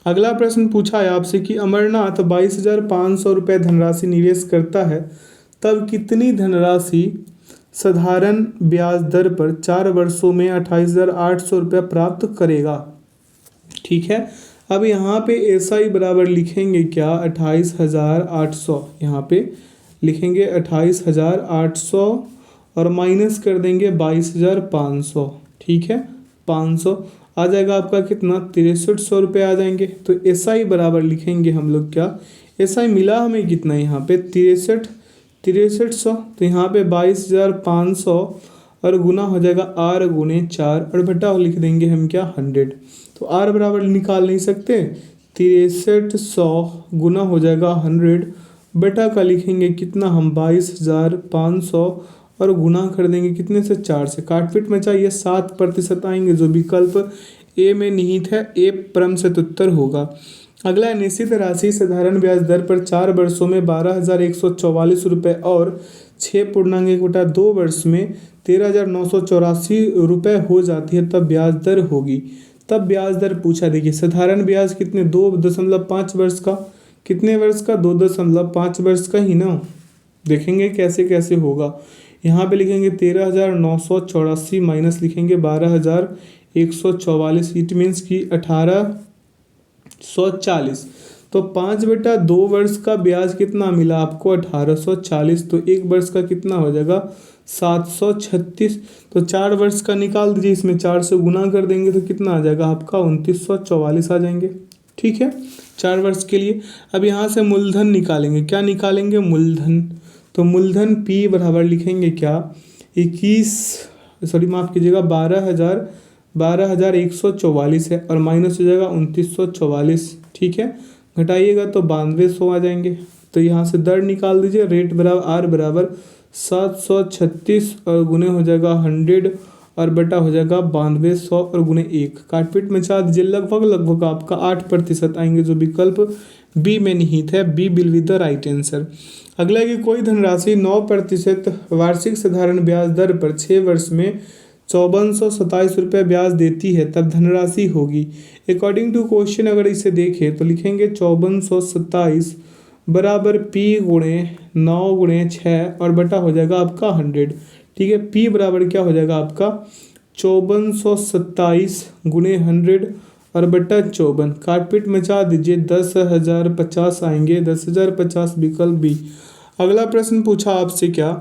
अगला प्रश्न पूछा है आपसे कि अमरनाथ 22,500 रुपये धनराशि निवेश करता है, तब कितनी धनराशि साधारण ब्याज दर पर 4 वर्षों में 28,800 रुपये प्राप्त करेगा। ठीक है, अब यहाँ पे एसआई बराबर लिखेंगे क्या, 28,800। यहाँ पे लिखेंगे 28,800 और माइनस कर देंगे 22,500। ठीक है, 500 आ जाएगा आपका कितना, 6300 रुपये आ जाएंगे। तो एसआई बराबर लिखेंगे हम लोग क्या, एसआई मिला हमें कितना यहाँ पे 6300। तो यहाँ पे 22,500 और गुना हो जाएगा R गुणे 4 और बटा लिख देंगे हम क्या, 100। तो R बराबर निकाल नहीं सकते, 6300 गुना हो जाएगा 100 बटा का लिखेंगे कितना हम 22,500 और गुना कर देंगे कितने से, 4 से। काटपीट में चाहिए 7% आएंगे, जो विकल्प ए में निहित है, ए परम से उत्तर होगा। अगला, निश्चित राशि साधारण ब्याज दर पर 4 वर्षों में 12,144 रुपये और 6.1 वर्ष में 13,984 रुपये हो जाती है, तब ब्याज दर होगी। तब ब्याज दर पूछा, देखिए साधारण ब्याज कितने, 2.5 वर्ष का, कितने वर्ष का, 2.5 वर्ष का ही ना। देखेंगे कैसे कैसे होगा। यहाँ पे लिखेंगे 13,984 माइनस लिखेंगे 12,144, इट मीन्स की 1840। तो 5/2 वर्ष का ब्याज कितना मिला आपको, 1840। तो 1 वर्ष का कितना हो जाएगा, 736। तो 4 वर्ष का निकाल दीजिए, इसमें 4 से गुना कर देंगे तो कितना आ जाएगा आपका, 2944 आ जाएंगे। ठीक है, 4 वर्ष के लिए। अब यहाँ से मूलधन निकालेंगे, क्या निकालेंगे, मूलधन। तो मूलधन P बराबर लिखेंगे क्या, 12,144 है और माइनस हो जाएगा 2944। ठीक है, घटाइएगा तो 9200 आ जाएंगे। तो यहाँ से दर निकाल दीजिए, रेट बराबर R बराबर 736 और गुने हो जाएगा 100 और बटा हो जाएगा 9200 और गुने 1। काटपीट में चाह दीजिए, लगभग आपका 8% आएंगे, जो विकल्प बी में निहित है, B will be the right answer. अगला कि कोई धनराशि 9% वार्षिक साधारण ब्याज दर पर 6 वर्ष में 5427 रुपये ब्याज देती है, तब धनराशि होगी। अकॉर्डिंग टू क्वेश्चन अगर इसे देखें तो लिखेंगे 5427 बराबर P गुणे 9 गुणे 6 और बटा हो जाएगा आपका 100। ठीक है, P बराबर क्या हो जाएगा आपका 5427 गुणे 100 और बटा 54। काटपीट मचा दीजिए, 10,050 आएंगे, 10,050 विकल्प बी। अगला प्रश्न पूछा आपसे क्या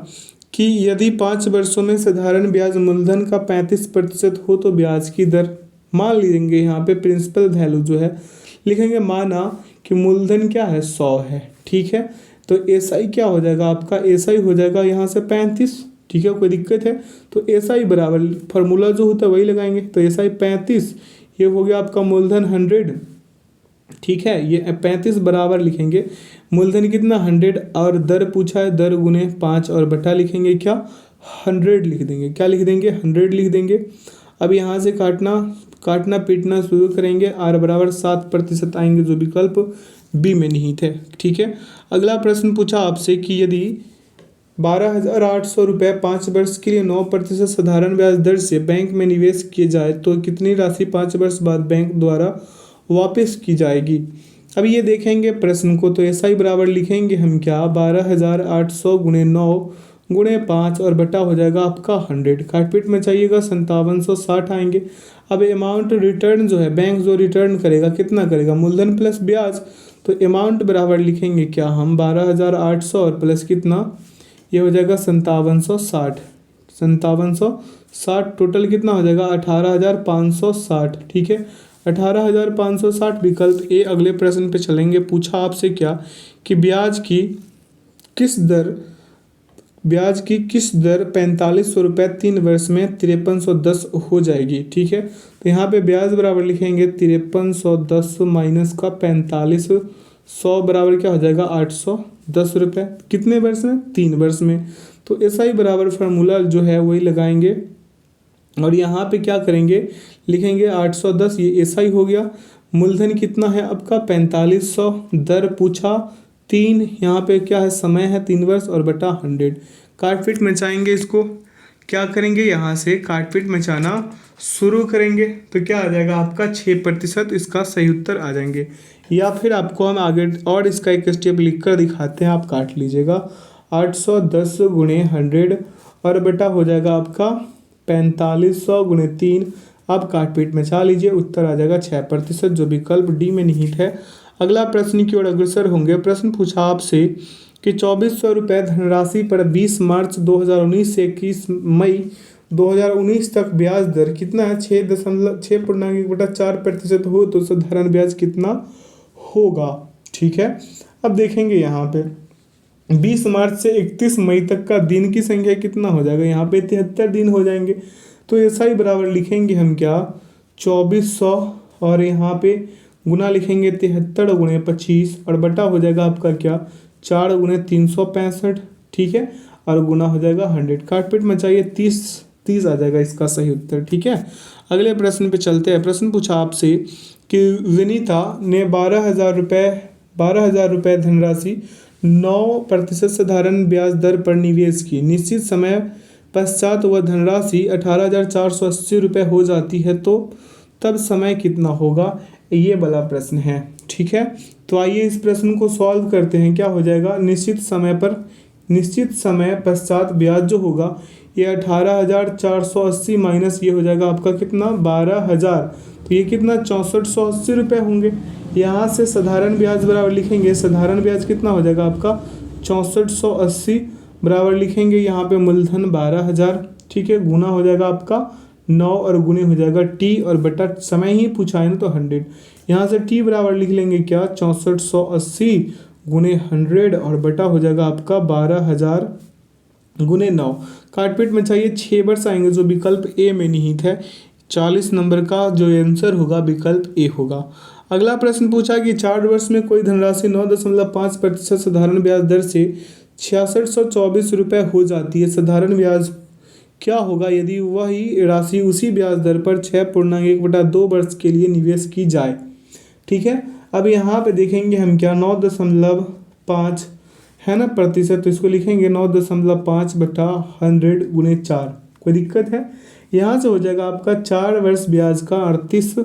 कि यदि 5 वर्षों में साधारण ब्याज मूलधन का 35% हो तो ब्याज की दर, मान लेंगे यहाँ पे प्रिंसिपल वैल्यू जो है लिखेंगे, माना कि मूलधन क्या है 100 है। ठीक है, तो एसआई क्या हो जाएगा आपका, एसआई हो जाएगा यहाँ से 35। ठीक है, कोई दिक्कत है तो एसआई बराबर फार्मूला जो होता है वही लगाएंगे। तो एसआई 35, ये हो गया आपका मूलधन 100। ठीक है, ये 35 बराबर लिखेंगे मूलधन कितना 100 और दर पूछा है, दर गुने 5 और बटा लिखेंगे क्या 100 लिख देंगे, क्या लिख देंगे 100 लिख देंगे। अब यहाँ से काटना पीटना शुरू करेंगे, r बराबर 7% आएंगे जो विकल्प बी में निहित है। ठीक है, अगला प्रश्न पूछा आपसे कि यदि 12,800 रुपये 5 वर्ष के लिए 9% साधारण ब्याज दर से बैंक में निवेश किए जाए तो कितनी राशि 5 वर्ष बाद बैंक द्वारा वापस की जाएगी। अब ये देखेंगे प्रश्न को, तो ऐसा ही बराबर लिखेंगे हम क्या 12,800 गुणे 9 गुणे 5 और बटा हो जाएगा आपका 100। काटपीट में चाहिएगा 5760 आएंगे। अब अमाउंट रिटर्न जो है बैंक जो रिटर्न करेगा कितना करेगा, मूलधन प्लस ब्याज, तो अमाउंट बराबर लिखेंगे क्या हम 12,800 और प्लस कितना, ये हो जाएगा 5760, 5760 टोटल कितना हो जाएगा 18,560। ठीक है, 18,560 विकल्प ए। अगले प्रश्न पे चलेंगे, पूछा आपसे क्या कि ब्याज की किस दर 4500 रुपये 3 वर्ष में 5310 हो जाएगी। ठीक है, तो यहाँ पे ब्याज बराबर लिखेंगे 5310 माइनस का 4500 बराबर क्या हो जाएगा 810 रुपये, कितने वर्ष में 3 वर्ष में। तो ऐसा ही बराबर फार्मूला जो है वही लगाएंगे और यहाँ पे क्या करेंगे लिखेंगे 810, ये ऐसा ही हो गया। मूलधन कितना है आपका 4500, दर पूछा 3, यहाँ पे क्या है समय है 3 वर्ष और बटा 100। काटपीट मचाएंगे, इसको क्या करेंगे यहाँ से काटपीट मचाना शुरू करेंगे तो क्या आ जाएगा आपका 6%, इसका सही उत्तर आ जाएंगे। या फिर आपको हम आगे और इसका एक स्टेप लिख कर दिखाते हैं, आप काट लीजिएगा 810 गुणे 100 और बटा हो जाएगा आपका 4500 गुणे 3। आप काटपीट मचा लीजिए, उत्तर आ जाएगा 6% जो विकल्प डी में निहित है। अगला प्रश्न की ओर अग्रसर होंगे। प्रश्न पूछा आपसे कि 2400 रुपये धनराशि पर 20 मार्च 2019 से 21 मई 2019 तक ब्याज दर कितना है 6.4% हो तो साधारण ब्याज कितना होगा। ठीक है, अब देखेंगे यहाँ पे 20 मार्च से 31 मई तक का दिन की संख्या कितना हो जाएगा, यहाँ पे 73 दिन हो जाएंगे। तो ऐसा ही बराबर लिखेंगे हम क्या 2400 और यहाँ पे गुना लिखेंगे 73 गुणे 25 और बटा हो जाएगा आपका क्या 4 गुणे 365। ठीक है, और गुना हो जाएगा 100। काटपीट में चाहिए 30 आ जाएगा इसका सही उत्तर। ठीक है, अगले प्रश्न पे चलते हैं। प्रश्न पूछा आपसे कि विनीता ने 12,000 रुपये धनराशि 9% साधारण ब्याज दर पर निवेश की, निश्चित समय पश्चात वह धनराशि 18,480 रुपये हो जाती है तो तब समय कितना होगा, ये वाला प्रश्न है। ठीक है, तो आइए इस प्रश्न को सॉल्व करते हैं। क्या हो जाएगा निश्चित समय पश्चात ब्याज जो होगा ये 18,480 माइनस ये हो जाएगा आपका कितना 12,000, तो ये कितना 6480 रुपये होंगे। यहाँ से साधारण ब्याज बराबर लिखेंगे, साधारण ब्याज कितना हो जाएगा आपका 6480 बराबर लिखेंगे यहाँ पे मूलधन 12,000। ठीक है, गुना हो जाएगा आपका 9 और गुने हो जाएगा टी और बटा समय ही पूछा है ना तो 100। यहाँ से टी बराबर लिख लेंगे क्या 6480 गुने 100 और बटा हो जाएगा आपका 12,000 गुने 9। काटपीट में चाहिए 6 वर्ष आएंगे जो विकल्प ए में निहित है। 40 नंबर का जो आंसर होगा विकल्प ए होगा। अगला प्रश्न पूछा कि 4 वर्ष में कोई धनराशि 9.5% साधारण ब्याज दर से 6624 रुपये हो जाती है, साधारण ब्याज क्या होगा यदि वही राशि उसी ब्याज दर पर 6.1/2 वर्ष के लिए निवेश की जाए। ठीक है, अब यहाँ पे देखेंगे हम क्या 9.5 है ना प्रतिशत, तो इसको लिखेंगे 9.5/100 गुणे 4। कोई दिक्कत है, यहाँ से हो जाएगा आपका 4 वर्ष ब्याज का 38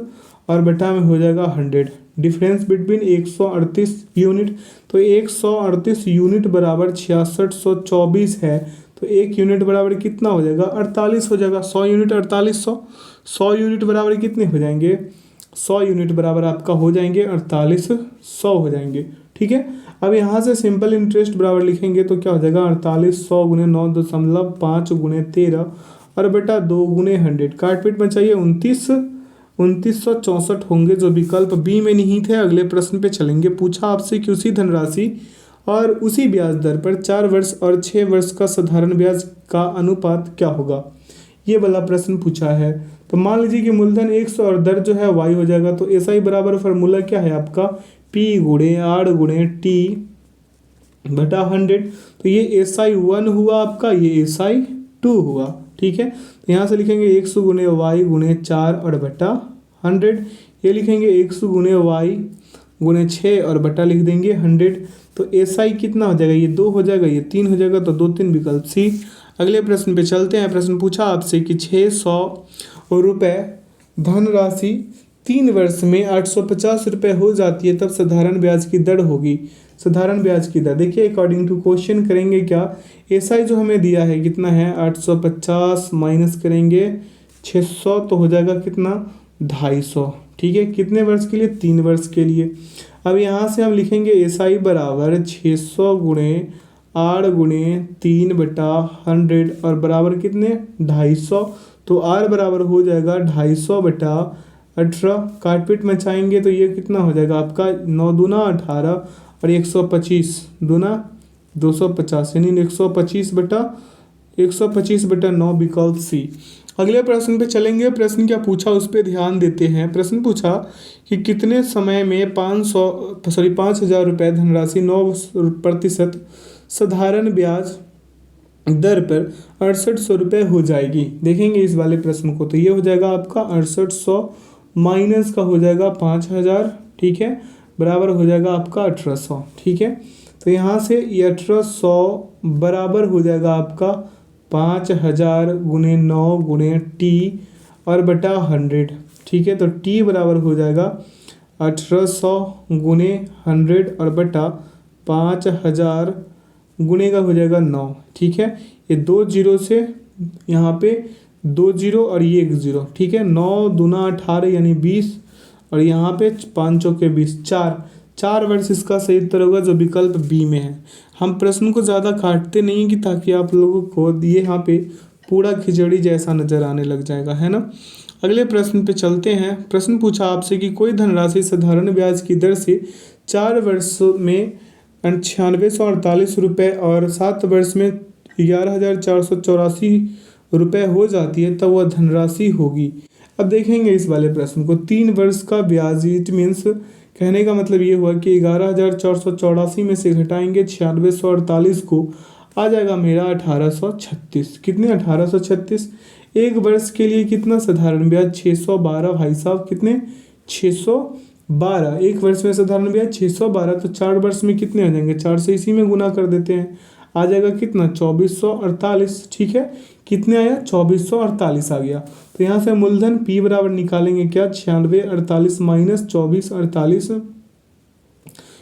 और बटा में हो जाएगा 100। डिफरेंस बिटवीन 138 यूनिट, तो 138 यूनिट बराबर 6624 है, तो 1 यूनिट बराबर कितना हो जाएगा 48 हो जाएगा। 100 यूनिट 4800, 100 यूनिट बराबर कितने हो जाएंगे 100 यूनिट बराबर आपका हो जाएंगे 4800 हो जाएंगे। ठीक है, अब यहाँ से सिंपल इंटरेस्ट बराबर लिखेंगे तो क्या हो जाएगा 4800 गुने 9.5 गुने 13 और बटा 2 गुने 100। काटपीट में चाहिए 2964 होंगे जो विकल्प बी में निहित है। अगले प्रश्न पे चलेंगे। पूछा आपसे कि उसी धनराशि और उसी ब्याज दर पर 4 वर्ष और 6 वर्ष का साधारण ब्याज का अनुपात क्या होगा, ये वाला प्रश्न पूछा है। तो मान लीजिए कि मूलधन 100 और दर जो है y हो जाएगा, तो ऐसा ही बराबर फार्मूला क्या है आपका P गुणे R गुणे T बटा 100। तो ये SI1 हुआ आपका, ये SI2 हुआ। ठीक है, तो यहाँ से लिखेंगे x गुने वाई गुने 4 और बटा 100। ये लिखेंगे x गुने वाई गुने 6 और बटा लिख देंगे 100। तो SI कितना हो जाएगा, ये 2 हो जाएगा, ये 3 हो जाएगा, तो 2 3 विकल्प सी। अगले प्रश्न पे चलते हैं। प्रश्न पूछा आपसे कि 600 रुपये धनराशि 3 वर्ष में 850 रुपये हो जाती है, तब साधारण ब्याज की दर होगी। साधारण ब्याज की दर देखिए अकॉर्डिंग टू क्वेश्चन करेंगे क्या, SI जो हमें दिया है कितना है 850 माइनस करेंगे 600 तो हो जाएगा कितना 250। ठीक है, कितने वर्ष के लिए, 3 वर्ष के लिए। अब यहाँ से हम लिखेंगे SI बराबर 600 गुणे 8 गुणे 3 बटा 100 और बराबर कितने 250। तो R बराबर हो जाएगा 250 बटा 18। काटपीट मचाएंगे तो ये कितना हो जाएगा आपका 9 दूना 18 और 125 दूना 250 यानी 125 बटा 9 विकल्प सी। अगले प्रश्न पे चलेंगे। प्रश्न क्या पूछा उस पर ध्यान देते हैं। प्रश्न पूछा कि कितने समय में 5,000 रुपये धनराशि 9% साधारण ब्याज दर पर 6800 रुपये हो जाएगी। देखेंगे इस वाले प्रश्न को, तो ये हो जाएगा आपका 6800 माइनस का हो जाएगा 5000। ठीक है, बराबर हो जाएगा आपका 1800। ठीक है, तो यहाँ से ये 1800 बराबर हो जाएगा आपका 5000 गुने 9 गुने टी और बटा 100। ठीक है, तो टी बराबर हो जाएगा 1800 गुने 100 और बटा 5000 गुने का हो जाएगा 9। ठीक है, ये 2 जीरो से यहाँ पे 2 जीरो और ये 1 जीरो। ठीक है, 9 दूना 18 यानी 20 और यहाँ पे 5 चौके 20, 4 वर्ष इसका सही उत्तर होगा जो विकल्प बी में है। हम प्रश्न को ज़्यादा काटते नहीं कि ताकि आप लोगों को ये यहाँ पे पूरा खिचड़ी जैसा नज़र आने लग जाएगा, है ना। अगले प्रश्न पे चलते हैं। प्रश्न पूछा आपसे कि कोई धनराशि साधारण ब्याज की दर से 4 वर्षों में 9648 रुपये और 7 वर्ष में 11484 रुपये हो जाती है, तब वह धनराशि होगी। अब देखेंगे इस वाले प्रश्न को। 3 वर्ष का ब्याज, इट मीन्स कहने का मतलब ये हुआ कि 11484 में से घटाएंगे 9648 को, आ जाएगा मेरा 1836। कितने 1836। 1 वर्ष के लिए कितना साधारण ब्याज 612 भाई साहब, कितने 612। 1 वर्ष में साधारण ब्याज 612, तो 4 वर्ष में कितने आ जाएंगे, 4 से इसी में गुना कर देते हैं, आ जाएगा कितना 2448। ठीक है, कितने आया 2448 आ गया। तो यहाँ से मूलधन P बराबर निकालेंगे क्या 9648 माइनस 2448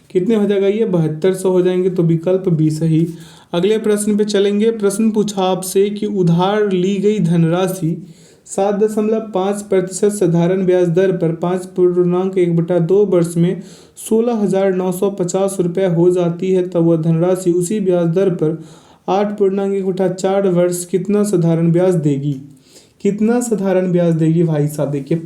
कितने हो जाएगा, ये 7200 हो जाएंगे। तो विकल्प बी सही। अगले प्रश्न पे चलेंगे। प्रश्न पूछा आपसे कि उधार ली गई धनराशि 7.5% साधारण ब्याज दर पर 5.1/2 वर्ष में 16,950 रुपये हो जाती है, तब वह धनराशि उसी ब्याज दर पर 8.1/4 वर्ष कितना साधारण ब्याज देगी। कितना साधारण ब्याज देगी भाई साहब, देखिए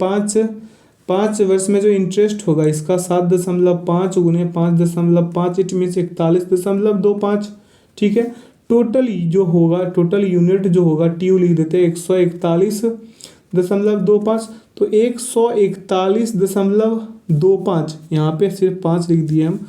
5 वर्ष में जो इंटरेस्ट होगा इसका 7.5 गुने 5.5 इट मीन्स 41.25। ठीक है, टोटल जो होगा, टोटल यूनिट जो होगा टीयू लिख देते हैं 141.25। तो 141.25 यहाँ पे सिर्फ 5 लिख दिए हम,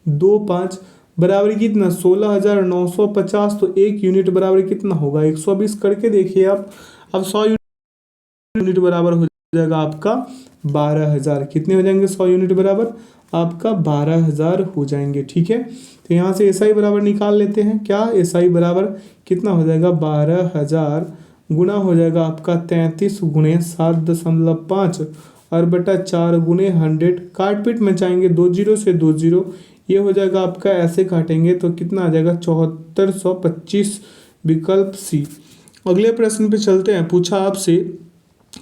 25 बराबर कितना 16,950। तो 1 यूनिट बराबर कितना होगा 120 करके देखिए आप। अब 100 यूनिट बराबर हो जाएगा आपका 12,000। कितने हो जाएंगे 100 यूनिट बराबर आपका 12,000 हो जाएंगे। ठीक है, तो यहाँ से SI बराबर निकाल लेते हैं। क्या SI बराबर कितना हो जाएगा 12,000 गुना हो जाएगा आपका 33 गुणे 7.5 और बटा 4 गुणे 100। काटपीट मचाएंगे 2 जीरो से 2 जीरो, ये हो जाएगा आपका, ऐसे काटेंगे तो कितना आ जाएगा 7425 विकल्प सी। अगले प्रश्न पे चलते हैं। पूछा आपसे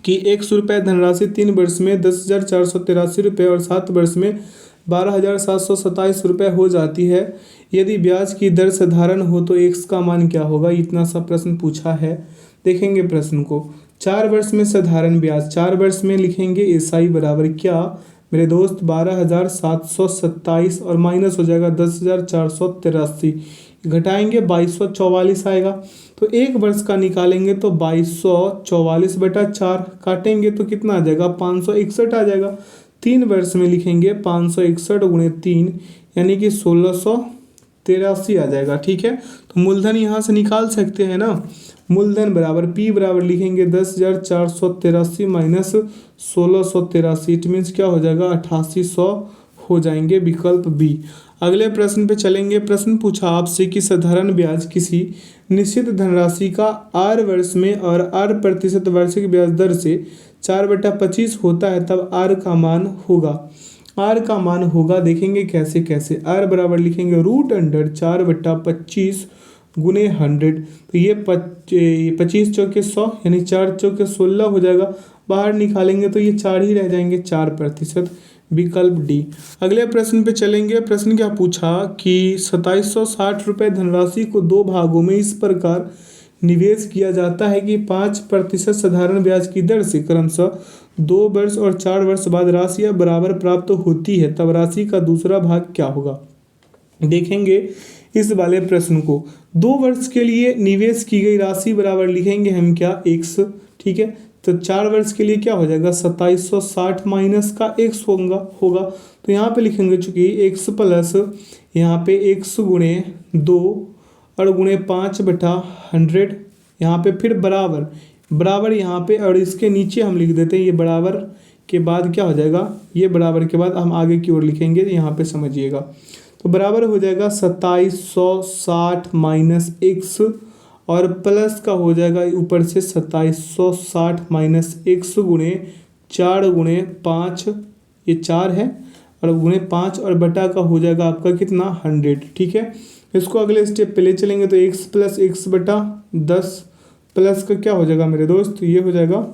कि 100 रुपये धनराशि 3 वर्ष में 10,483 रुपये और 7 वर्ष में 12,727 रुपये हो जाती है। यदि ब्याज की दर साधारण हो तो x का मान क्या होगा। इतना सा प्रश्न पूछा है। देखेंगे प्रश्न को। 4 वर्ष में साधारण ब्याज, 4 वर्ष में लिखेंगे SI बराबर क्या मेरे दोस्त 12,727 और माइनस हो जाएगा 10,483, घटाएंगे 2244 आएगा। तो 1 वर्ष का निकालेंगे तो 2244 बटा 4, काटेंगे तो कितना आ जाएगा 561 आ जाएगा। 3 वर्ष में लिखेंगे 561 गुणे 3 यानी कि 1600 83 आ जाएगा। ठीक है, तो मूलधन यहाँ से निकाल सकते हैं ना। मूलधन बराबर P बराबर लिखेंगे 10,483 माइनस 1,683, इट मीन्स क्या हो जाएगा 8800 हो जाएंगे, विकल्प बी। अगले प्रश्न पे चलेंगे। प्रश्न पूछा आपसे कि साधारण ब्याज किसी निश्चित धनराशि का r वर्ष में और r% वार्षिक ब्याज दर से 4/25 होता है, तब r का मान होगा। r का मान होगा, देखेंगे कैसे कैसे। r बराबर लिखेंगे √4/25 गुने 100, तो ये 25 चौके 100 यानी 4 चौके 16 हो जाएगा। बाहर निकालेंगे तो ये 4 ही रह जाएंगे, 4%, विकल्प डी। अगले प्रश्न पे चलेंगे। प्रश्न क्या पूछा कि 2760 रुपये धनराशि को 2 भागों में इस प्रकार निवेश किया जाता है कि 5% साधारण ब्याज की दर से क्रमशः 2 वर्ष और 4 वर्ष बाद राशि बराबर प्राप्त होती है, तब राशि का दूसरा भाग क्या होगा। देखेंगे इस वाले प्रश्न को। 2 वर्ष के लिए निवेश की गई राशि बराबर लिखेंगे हम क्या, x। ठीक है, तो 4 वर्ष के लिए क्या हो जाएगा 2760 माइनस का x होगा। तो यहाँ पे लिखेंगे चूंकि x प्लस यहाँ पे x गुणे 2 और गुणे 5/100, यहाँ पे फिर बराबर यहाँ पे, और इसके नीचे हम लिख देते हैं ये बराबर के बाद क्या हो जाएगा, ये बराबर के बाद हम आगे की ओर लिखेंगे, यहाँ पे समझिएगा। तो बराबर हो जाएगा 2760 माइनस x और प्लस का हो जाएगा ऊपर से 2760 माइनस x गुणे 4 गुणे 5, ये 4 है, और गुणे 5 और बटा का हो जाएगा आपका कितना 100। ठीक है, इसको अगले स्टेप पे ले चलेंगे तो x प्लस x बटा 10 प्लस का क्या हो जाएगा मेरे दोस्त, ये हो जाएगा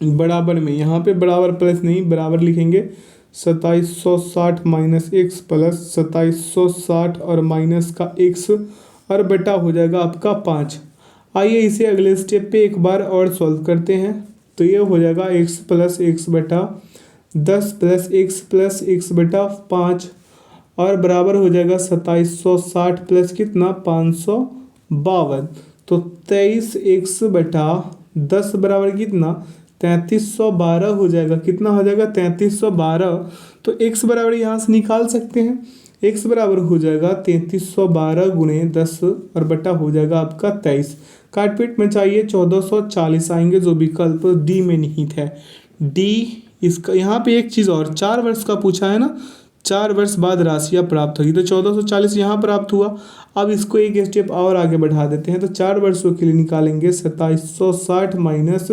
बराबर में, यहाँ पे बराबर प्लस नहीं बराबर लिखेंगे 2760 माइनस x प्लस 2760 और माइनस का x और बटा हो जाएगा आपका 5। आइए इसे अगले स्टेप पे एक बार और सॉल्व करते हैं। तो ये हो जाएगा x प्लस x बटा 10 प्लस x बटा 5 और बराबर हो जाएगा 2760 प्लस कितना 552, तो 23x बटा 10 बराबर कितना 3312 हो जाएगा। कितना हो जाएगा 3312। तो x बराबर यहाँ से निकाल सकते हैं, x बराबर हो जाएगा 3312 गुणे 10 और बटा हो जाएगा आपका 23। काटपीट में चाहिए 1440 आएंगे, जो विकल्प डी में निहित है। डी इसका। यहाँ पे एक चीज़ और, 4 वर्ष का पूछा है ना, 4 वर्ष बाद राशियाँ प्राप्त होगी, तो 1440 यहाँ प्राप्त हुआ। अब इसको एक स्टेप और आगे बढ़ा देते हैं, तो 4 वर्षों के लिए निकालेंगे 2760 माइनस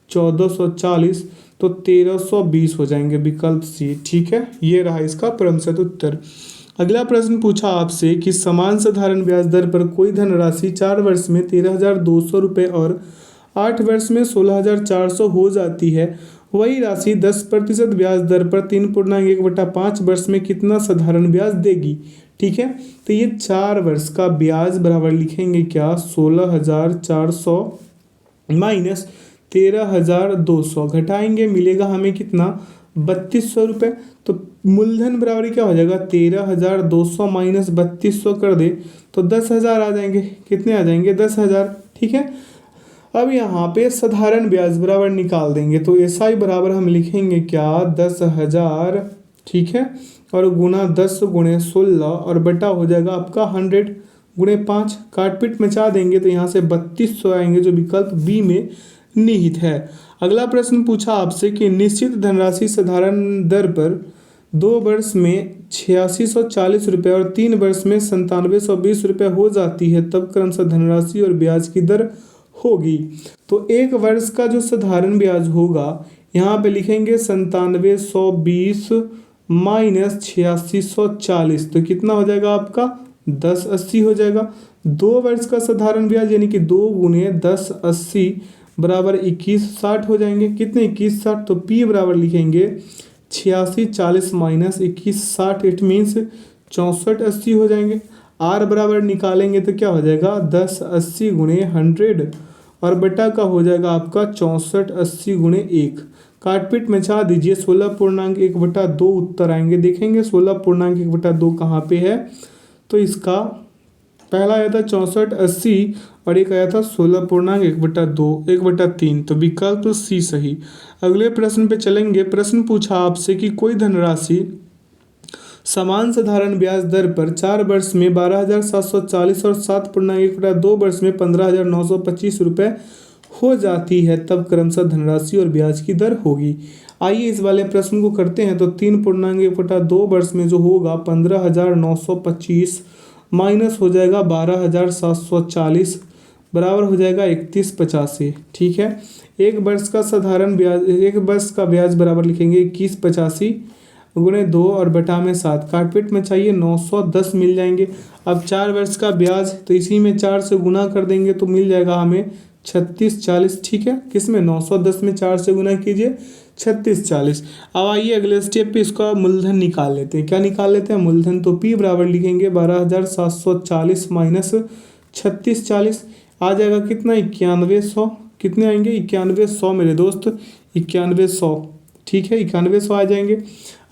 1440, तो 1320 हो जाएंगे, विकल्प सी। ठीक है, ये रहा इसका क्रमशः उत्तर। अगला प्रश्न पूछा आपसे कि समान साधारण ब्याज दर पर कोई धनराशि 4 वर्ष में 13,200 रुपये और 8 वर्ष में 16,400 हो जाती है, वही राशि 10% ब्याज दर पर 3.1/5 वर्ष में कितना साधारण ब्याज देगी। ठीक है, तो ये 4 वर्ष का ब्याज बराबर लिखेंगे क्या 16,400 माइनस 13,200, घटाएंगे मिलेगा हमें कितना 3200 रुपये। तो मूलधन बराबर क्या हो जाएगा 13,200 माइनस 3200 कर दे तो 10,000 आ जाएंगे। कितने आ जाएंगे 10,000। ठीक है, अब यहाँ पे साधारण ब्याज बराबर निकाल देंगे, तो SI बराबर हम लिखेंगे क्या 10,000। ठीक है, और गुना 10 गुणे 16 और बटा हो जाएगा आपका 100 गुणे 5, काटपीट मचा देंगे तो यहाँ से 3200 आएंगे, जो विकल्प बी में निहित है। अगला प्रश्न पूछा आपसे कि निश्चित धनराशि साधारण दर पर 2 वर्ष में 8640 रुपये और 3 वर्ष में 9720 रुपये हो जाती है, तब क्रमशः धनराशि और ब्याज की दर होगी। तो 1 वर्ष का जो साधारण ब्याज होगा यहाँ पे लिखेंगे 9720 माइनस 8640, तो कितना हो जाएगा आपका 1080 हो जाएगा। 2 वर्ष का साधारण ब्याज यानी कि 2 गुने 1080 बराबर 2160 हो जाएंगे। कितने 2160, तो P बराबर लिखेंगे 8640 माइनस 2160, इट मीन्स 6480 हो जाएंगे। R बराबर निकालेंगे तो क्या हो जाएगा 1080 गुणे 100 और बटा का हो जाएगा आपका 6480 गुणे 1, काटपीट में छा दीजिए 16.1/2 उत्तर आएंगे। देखेंगे 16.1/2 कहाँ पे है, तो इसका पहला आया था 6480 और एक आया था 16.1/2 1/3, तो विकल्प सी सही। अगले प्रश्न पे चलेंगे। प्रश्न पूछा आपसे कि कोई धनराशि समान साधारण ब्याज दर पर 4 वर्ष में 12,740 और 7.1/2 वर्ष में 15,925 रुपये हो जाती है, तब क्रमशः धनराशि और ब्याज की दर होगी। आइए इस वाले प्रश्न को करते हैं। तो 3.1/2 वर्ष में जो होगा 15,925 माइनस हो जाएगा 12,740 बराबर हो जाएगा 3185। ठीक है, एक वर्ष का साधारण ब्याज, एक वर्ष का ब्याज बराबर लिखेंगे 2185 गुणे 2 और बटा में 7, काटपीट में चाहिए 910 मिल जाएंगे। अब 4 वर्ष का ब्याज तो इसी में 4 से गुना कर देंगे तो मिल जाएगा हमें 3640। ठीक है, किसमें 910 में 4 से गुना कीजिए 3640। अब आइए अगले स्टेप पे इसका मूलधन निकाल लेते हैं। क्या निकाल लेते हैं मूलधन? तो P बराबर लिखेंगे 12,740 माइनस 3640 आ जाएगा कितना 9100। कितने आएंगे 9100 मेरे दोस्त, 9100। ठीक है, 9100 आ जाएंगे।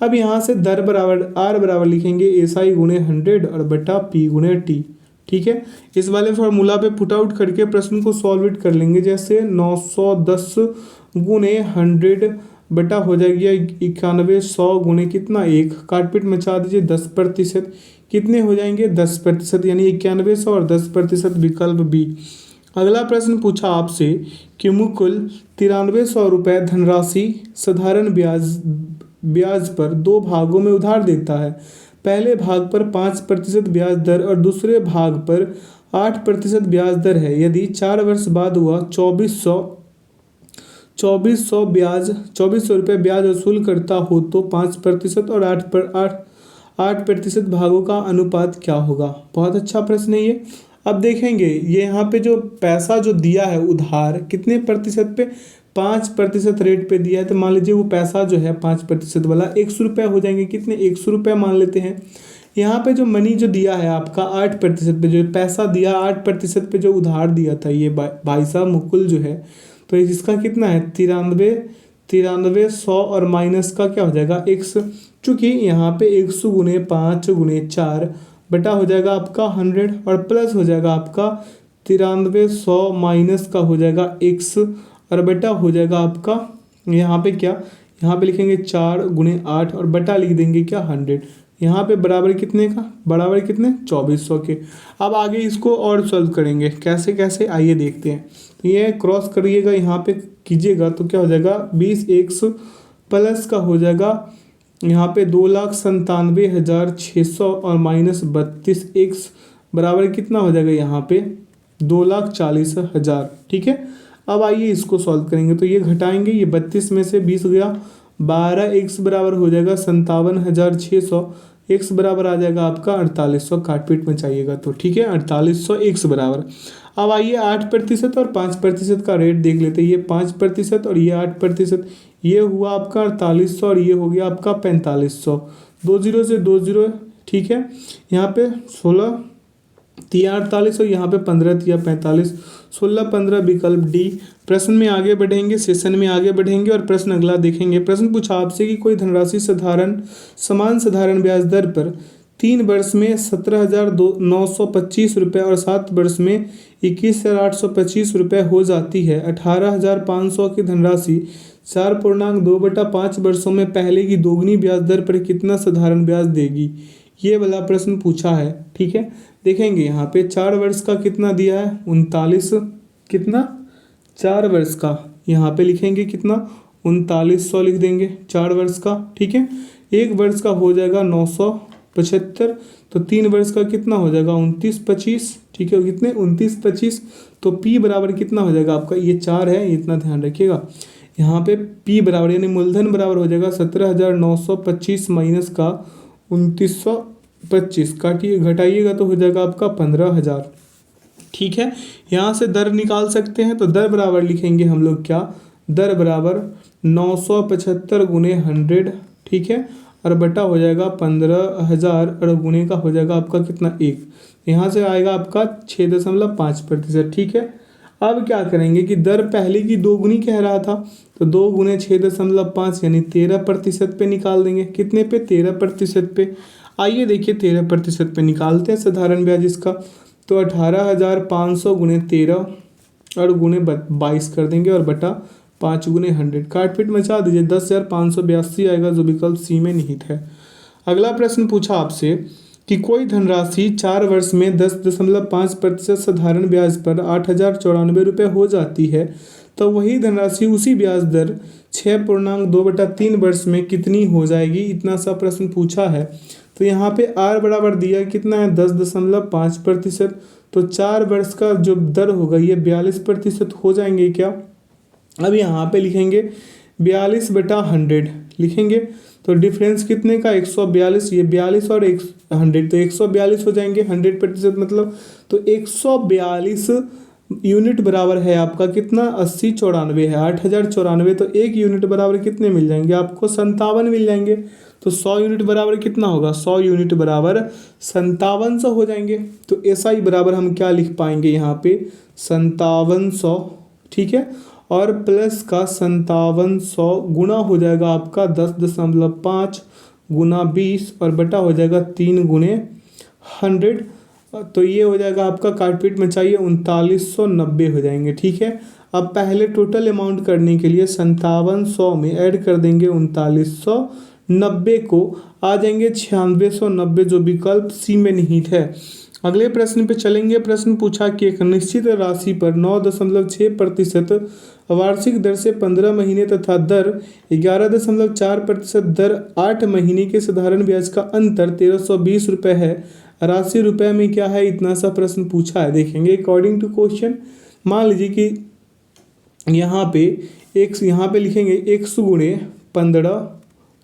अब यहाँ से दर बराबर R बराबर लिखेंगे SI गुणे 100 और बटा P गुणे T। ठीक है, इस वाले फॉर्मूला पे पुट आउट करके प्रश्न को सॉल्व कर लेंगे। जैसे 910 गुणे 100 बटा हो जाएगी 9100 गुणे कितना 1, काटपीट मचा दीजिए 10%। कितने हो जाएंगे 10%, यानी 9100 और 10% विकल्प बी। अगला प्रश्न पूछा आपसे कि मुकुल 9300 रुपये धनराशि साधारण ब्याज पर 2 भागों में उधार देता है। पहले भाग पर 5% ब्याज दर और दूसरे भाग पर 8% ब्याज दर है। यदि 4 वर्ष बाद हुआ 2400 रुपये ब्याज वसूल करता हो तो 5% और 8% भागों का अनुपात क्या होगा? बहुत अच्छा प्रश्न है ये। अब देखेंगे ये यहाँ पे जो पैसा जो दिया है उधार कितने प्रतिशत पे, 5% रेट पे दिया है। तो मान लीजिए वो पैसा जो है 5% वाला 100 रुपये हो जाएंगे। कितने 100 रुपये मान लेते हैं। यहाँ पे जो मनी जो दिया है आपका 8% पे, जो पैसा दिया 8% पे जो उधार दिया था ये भाई साहब मुकुल जो है, तो इसका कितना है 9300 और माइनस का क्या हो जाएगा x। चूँकि यहाँ पे 100 गुणे 5 गुणे 4 बटा हो जाएगा आपका 100 और प्लस हो जाएगा आपका 9300 माइनस का हो जाएगा x और बटा हो जाएगा आपका यहाँ पे क्या, यहाँ पे लिखेंगे 4 गुणे 8 और बटा लिख देंगे क्या 100। यहाँ पे बराबर कितने का, बराबर कितने 2400 के। अब आगे इसको और सॉल्व करेंगे कैसे कैसे आइए देखते हैं। तो ये क्रॉस करिएगा यहाँ पे कीजिएगा तो क्या हो जाएगा 20x प्लस का हो जाएगा यहाँ पे 2,97,600 और माइनस 32x बराबर कितना हो जाएगा यहाँ पे 2,40,000। ठीक है, अब आइए इसको सॉल्व करेंगे। तो ये घटाएंगे, ये 32 में से 20 गया 12x बराबर हो जाएगा 57,600, x बराबर आ जाएगा आपका 4800, काटपीट में चाहिएगा तो। ठीक है, 4800 x बराबर। अब आइए 8% और 5% का रेट देख लेते हैं। ये 5% और ये 8%, ये हुआ आपका 4800 और ये हो गया आपका 4500। 2 0 से 2 0। ठीक है, यहाँ पे 16 तिया 48 और यहाँ पे 15 तिया 45, 16 15 विकल्प डी। प्रश्न में आगे बढ़ेंगे, सेशन में आगे बढ़ेंगे और प्रश्न अगला देखेंगे। प्रश्न पूछा आपसे कि कोई धनराशि समान साधारण ब्याज दर पर 3 वर्ष में 17,925 रुपये और 7 वर्ष में 21,825 रुपये हो जाती है। 18,500 की धनराशि 4.2/5 वर्षों में पहले की दोगुनी ब्याज दर पर कितना साधारण ब्याज देगी? ये वाला प्रश्न पूछा है। ठीक है, देखेंगे यहाँ पे 4 वर्ष का कितना दिया है 39, कितना 4 वर्ष का यहाँ पे लिखेंगे कितना 3900 लिख देंगे 4 वर्ष का। ठीक है, 1 वर्ष का हो जाएगा 975, तो 3 वर्ष का कितना हो जाएगा 2925। ठीक है, कितने 2925। तो P बराबर कितना हो जाएगा आपका, ये 4 है, इतना ध्यान रखिएगा। यहाँ पे P बराबर यानी मूलधन बराबर हो जाएगा 17,925 माइनस का 2925, काटिए घटाइएगा तो हो जाएगा आपका 15,000। ठीक है, यहाँ से दर निकाल सकते हैं। तो दर बराबर लिखेंगे हम लोग क्या, दर बराबर 975 गुणे 100। ठीक है, और बटा हो जाएगा 15,000 और गुणे का हो जाएगा आपका कितना 1, यहाँ से आएगा आपका 6.5%। ठीक है, अब क्या करेंगे कि दर पहले की दोगुनी कह रहा था, तो 2 गुणे 6.5 यानी 13% पे निकाल देंगे। कितने पे 13% पे। आइए देखिए 13% पे निकालते हैं साधारण ब्याज इसका। तो 18,500 गुणे 13 और गुणे 22 कर देंगे और बटा 5 गुणे 100, काटपीट मचा दीजिए 10,582 आएगा जो विकल्प सी में निहित है। अगला प्रश्न पूछा आपसे कि कोई धनराशि 4 वर्ष में 10.5% साधारण ब्याज पर 8,094 रुपये हो जाती है, तो वही धनराशि उसी ब्याज दर 6.2/3 वर्ष में कितनी हो जाएगी। इतना सा प्रश्न पूछा है। तो यहाँ पे आर बराबर दिया कितना है 10.5%। तो 4 वर्ष का जो दर होगा ये 42% हो जाएंगे क्या। अब यहाँ पे लिखेंगे 42/100 लिखेंगे। तो डिफरेंस कितने का 142, ये 42 और 100 तो 142 हो जाएंगे 100% मतलब। तो 142 यूनिट बराबर है आपका कितना 8094 है 8,094। तो एक यूनिट बराबर कितने मिल जाएंगे आपको 57 मिल जाएंगे। तो 100 यूनिट बराबर कितना होगा 100 यूनिट बराबर 5700 हो जाएंगे। तो SI बराबर हम क्या लिख पाएंगे यहाँ पे 5700, ठीक है। और प्लस का 5700 गुना हो जाएगा आपका 10.5 गुना 20 और बटा हो जाएगा 3 गुने 100। तो ये हो जाएगा आपका काटपीट में चाहिए 3990 हो जाएंगे, ठीक है। अब पहले टोटल अमाउंट करने के लिए 5700 में ऐड कर देंगे 3990 को, आ जाएंगे 9690 जो विकल्प सी में निहित है। अगले प्रश्न पे चलेंगे। प्रश्न पूछा कि एक निश्चित राशि पर 9.6% वार्षिक दर से 15 महीने तथा दर 11.4% दर 8 महीने के साधारण ब्याज का अंतर 1320 रुपये है। राशि रुपए में क्या है, इतना सा प्रश्न पूछा है। देखेंगे अकॉर्डिंग टू क्वेश्चन। मान लीजिए कि यहाँ पे लिखेंगे 100 गुणे 15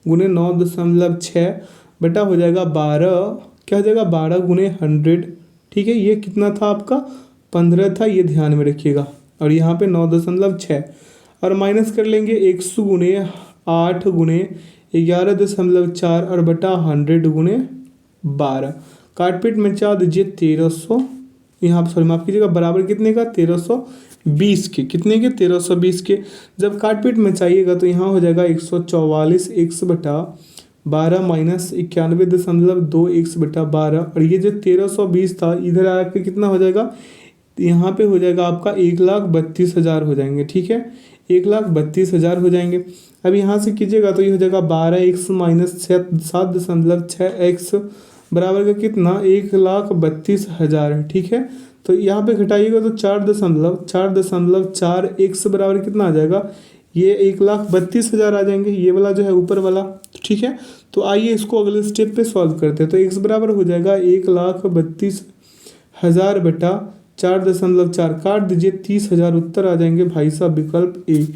गुणे 9.6 बटा हो जाएगा 12, क्या हो जाएगा 12 गुणे 100, ठीक है। ये कितना था आपका 15 था, ये ध्यान में रखिएगा। और यहाँ पे 9.6 और माइनस कर लेंगे 100 गुणे 8 गुणे 11.4 और बटा 100 गुणे 12। काटपीट में चाह दीजिए 1300, यहाँ पर सॉरी माफ कीजिएगा बराबर कितने का 1320 के, कितने के 1320 के। जब काटपीट में चाहिएगा तो यहाँ हो जाएगा 144 x बटा 12 माइनस 91.2 x बटा 12। और ये जो 1320 था इधर आकर कितना हो जाएगा, यहाँ पे हो जाएगा आपका 1,32,000 हो जाएंगे, ठीक है। 1,32,000 हो जाएंगे। अब यहाँ से कीजिएगा तो ये हो जाएगा 12x माइनस 7.6x बराबर का कितना 1,32,000, ठीक है। तो यहाँ पे घटाइएगा तो 4.4x बराबर कितना आ जाएगा, ये 1,32,000 आ जाएंगे, ये वाला जो है ऊपर वाला, ठीक है। तो आइए इसको अगले स्टेप पे सॉल्व करते हैं। तो x बराबर हो जाएगा 1,32,000 बटा 4.4 काट दीजिए 30,000 उत्तर आ जाएंगे भाई साहब विकल्प ए।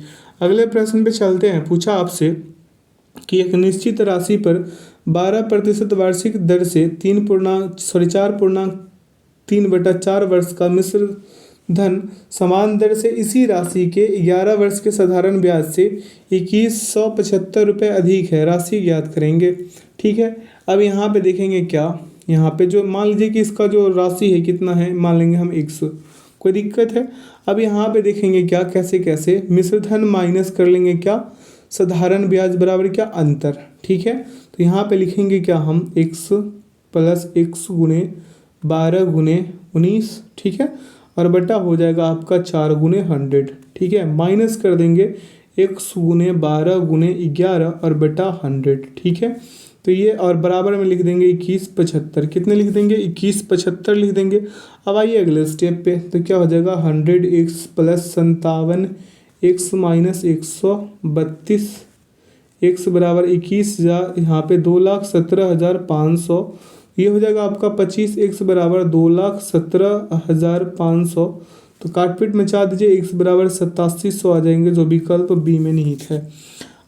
अगले प्रश्न पे चलते हैं। पूछा आपसे कि एक निश्चित राशि पर 12% वार्षिक दर से 4.3/4 वर्ष का मिश्र धन समान दर से इसी राशि के 11 वर्ष के साधारण ब्याज से 2175 रुपये अधिक है। राशि ज्ञात करेंगे, ठीक है। अब यहाँ पे देखेंगे क्या, यहाँ पे जो मान लीजिए कि इसका जो राशि है कितना है, मान लेंगे हम 100, कोई दिक्कत है। अब यहाँ पे देखेंगे क्या कैसे मिश्र धन माइनस कर लेंगे क्या साधारण ब्याज बराबर क्या अंतर, ठीक है। तो यहाँ पे लिखेंगे क्या हम x प्लस x गुणे 12 गुणे 19, ठीक है। और बटा हो जाएगा आपका 4 गुणे 100, ठीक है। माइनस कर देंगे x गुणे 12 गुणे 11 और बटा 100, ठीक है। तो ये और बराबर में लिख देंगे 2175, कितने लिख देंगे 2175 लिख देंगे। अब आइए अगले स्टेप पे। तो क्या हो जाएगा 100x plus 57x minus 132 x बराबर 21,000, यहाँ पे 2,17,500, ये हो जाएगा आपका 25x बराबर 2,17,500। तो काटपीट में चाह दीजिए x बराबर 8700 आ जाएंगे जो विकल्प बी में निहित है।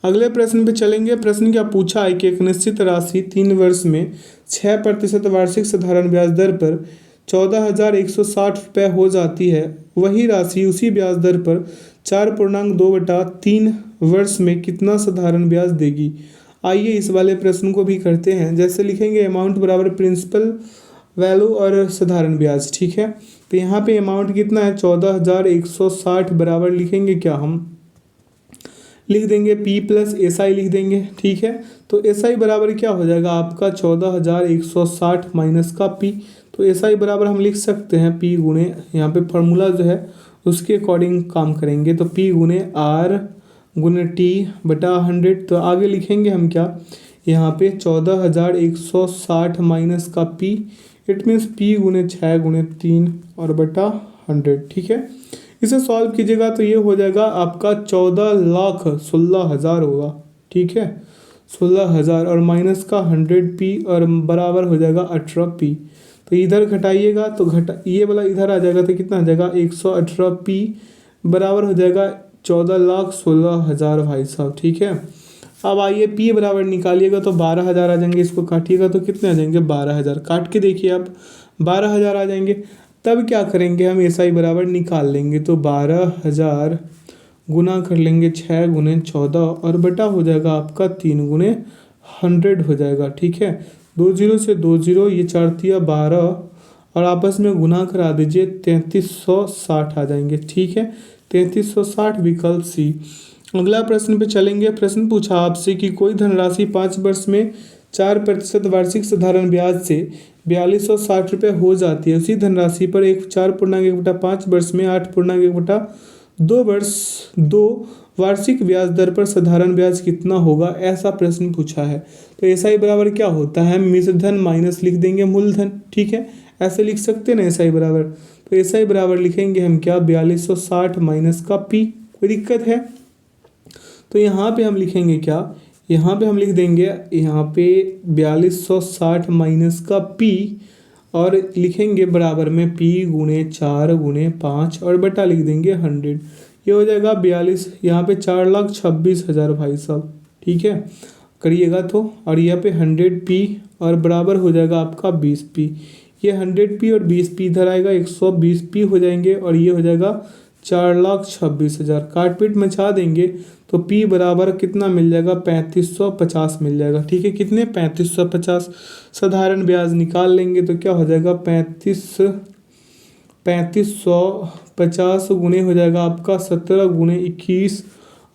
अगले प्रश्न पे चलेंगे। प्रश्न क्या पूछा है कि एक निश्चित राशि 3 वर्ष में 6% वार्षिक साधारण ब्याज दर पर 14,160 रुपये हो जाती है। वही राशि उसी ब्याज दर पर 4.2/3 वर्ष में कितना साधारण ब्याज देगी। आइए इस वाले प्रश्न को भी करते हैं। जैसे लिखेंगे अमाउंट बराबर प्रिंसिपल वैल्यू और साधारण ब्याज, ठीक है। तो यहाँ पे अमाउंट कितना है 14,160 बराबर लिखेंगे क्या हम लिख देंगे P प्लस SI लिख देंगे, ठीक है। तो SI बराबर क्या हो जाएगा आपका 14,160 माइनस का P। तो SI बराबर हम लिख सकते हैं P गुणे, यहाँ पे फार्मूला जो है उसके अकॉर्डिंग काम करेंगे। तो P गुणे R गुणे T बटा 100। तो आगे लिखेंगे हम क्या यहाँ पे 14,160 माइनस का पी, इट मीन्स पी गुने 6 गुने 3 और बटा 100। ठीक है, इसे सॉल्व कीजिएगा तो ये हो जाएगा आपका 14,16,000 होगा। ठीक है, 16,000 और माइनस का 100p और बराबर हो जाएगा 18p। तो इधर घटाइएगा तो ये वाला इधर आ जाएगा तो कितना आ जाएगा 118p बराबर हो जाएगा 14,16,000 भाई साहब। ठीक है, अब आइए p बराबर निकालिएगा तो 12,000 आ जाएंगे, इसको काटिएगा तो कितने आ जाएंगे 12,000। काट के देखिए आप 12,000 आ जाएंगे। तब क्या करेंगे हम SI बराबर निकाल लेंगे तो 12,000 गुना कर लेंगे 6 गुने 14 और बटा हो जाएगा आपका 3 गुने 100 हो जाएगा। ठीक है, 2 0 से 2 0, ये 4 तिया 12 और आपस में गुना करा दीजिए 3360 आ जाएंगे। ठीक है, 3360 विकल्प सी। अगला प्रश्न पे चलेंगे। प्रश्न पूछा आपसे कि कोई धनराशि 5 वर्ष में 4% वार्षिक साधारण ब्याज से 4260 रुपये हो जाती है। उसी धनराशि पर 4.1/5 वर्ष में 8.1/2 वार्षिक ब्याज दर पर साधारण ब्याज कितना होगा, ऐसा प्रश्न पूछा है। तो SI बराबर क्या होता है, मिश्र धन माइनस लिख देंगे मूलधन। ठीक है, ऐसे लिख सकते हैं ना SI बराबर। तो SI बराबर लिखेंगे हम क्या 4260 माइनस का पी। कोई दिक्कत है तो यहाँ पे हम लिखेंगे क्या, यहाँ पे हम लिख देंगे यहाँ पे 4260 माइनस का पी और लिखेंगे बराबर में p गुने 4 गुने 5 और बटा लिख देंगे 100। ये हो जाएगा 42, यहाँ पे 4,26,000 भाई साहब। ठीक है, करिएगा तो और यहाँ पे 100p और बराबर हो जाएगा आपका 20p। ये 100p और 20p इधर आएगा 120p हो जाएंगे और ये हो जाएगा 4,26,000। काट पीट मचा देंगे तो p बराबर कितना मिल जाएगा 3550 मिल जाएगा। ठीक है, कितने 3550 साधारण ब्याज निकाल लेंगे तो क्या हो जाएगा 3550 गुने हो जाएगा आपका 17 गुने 21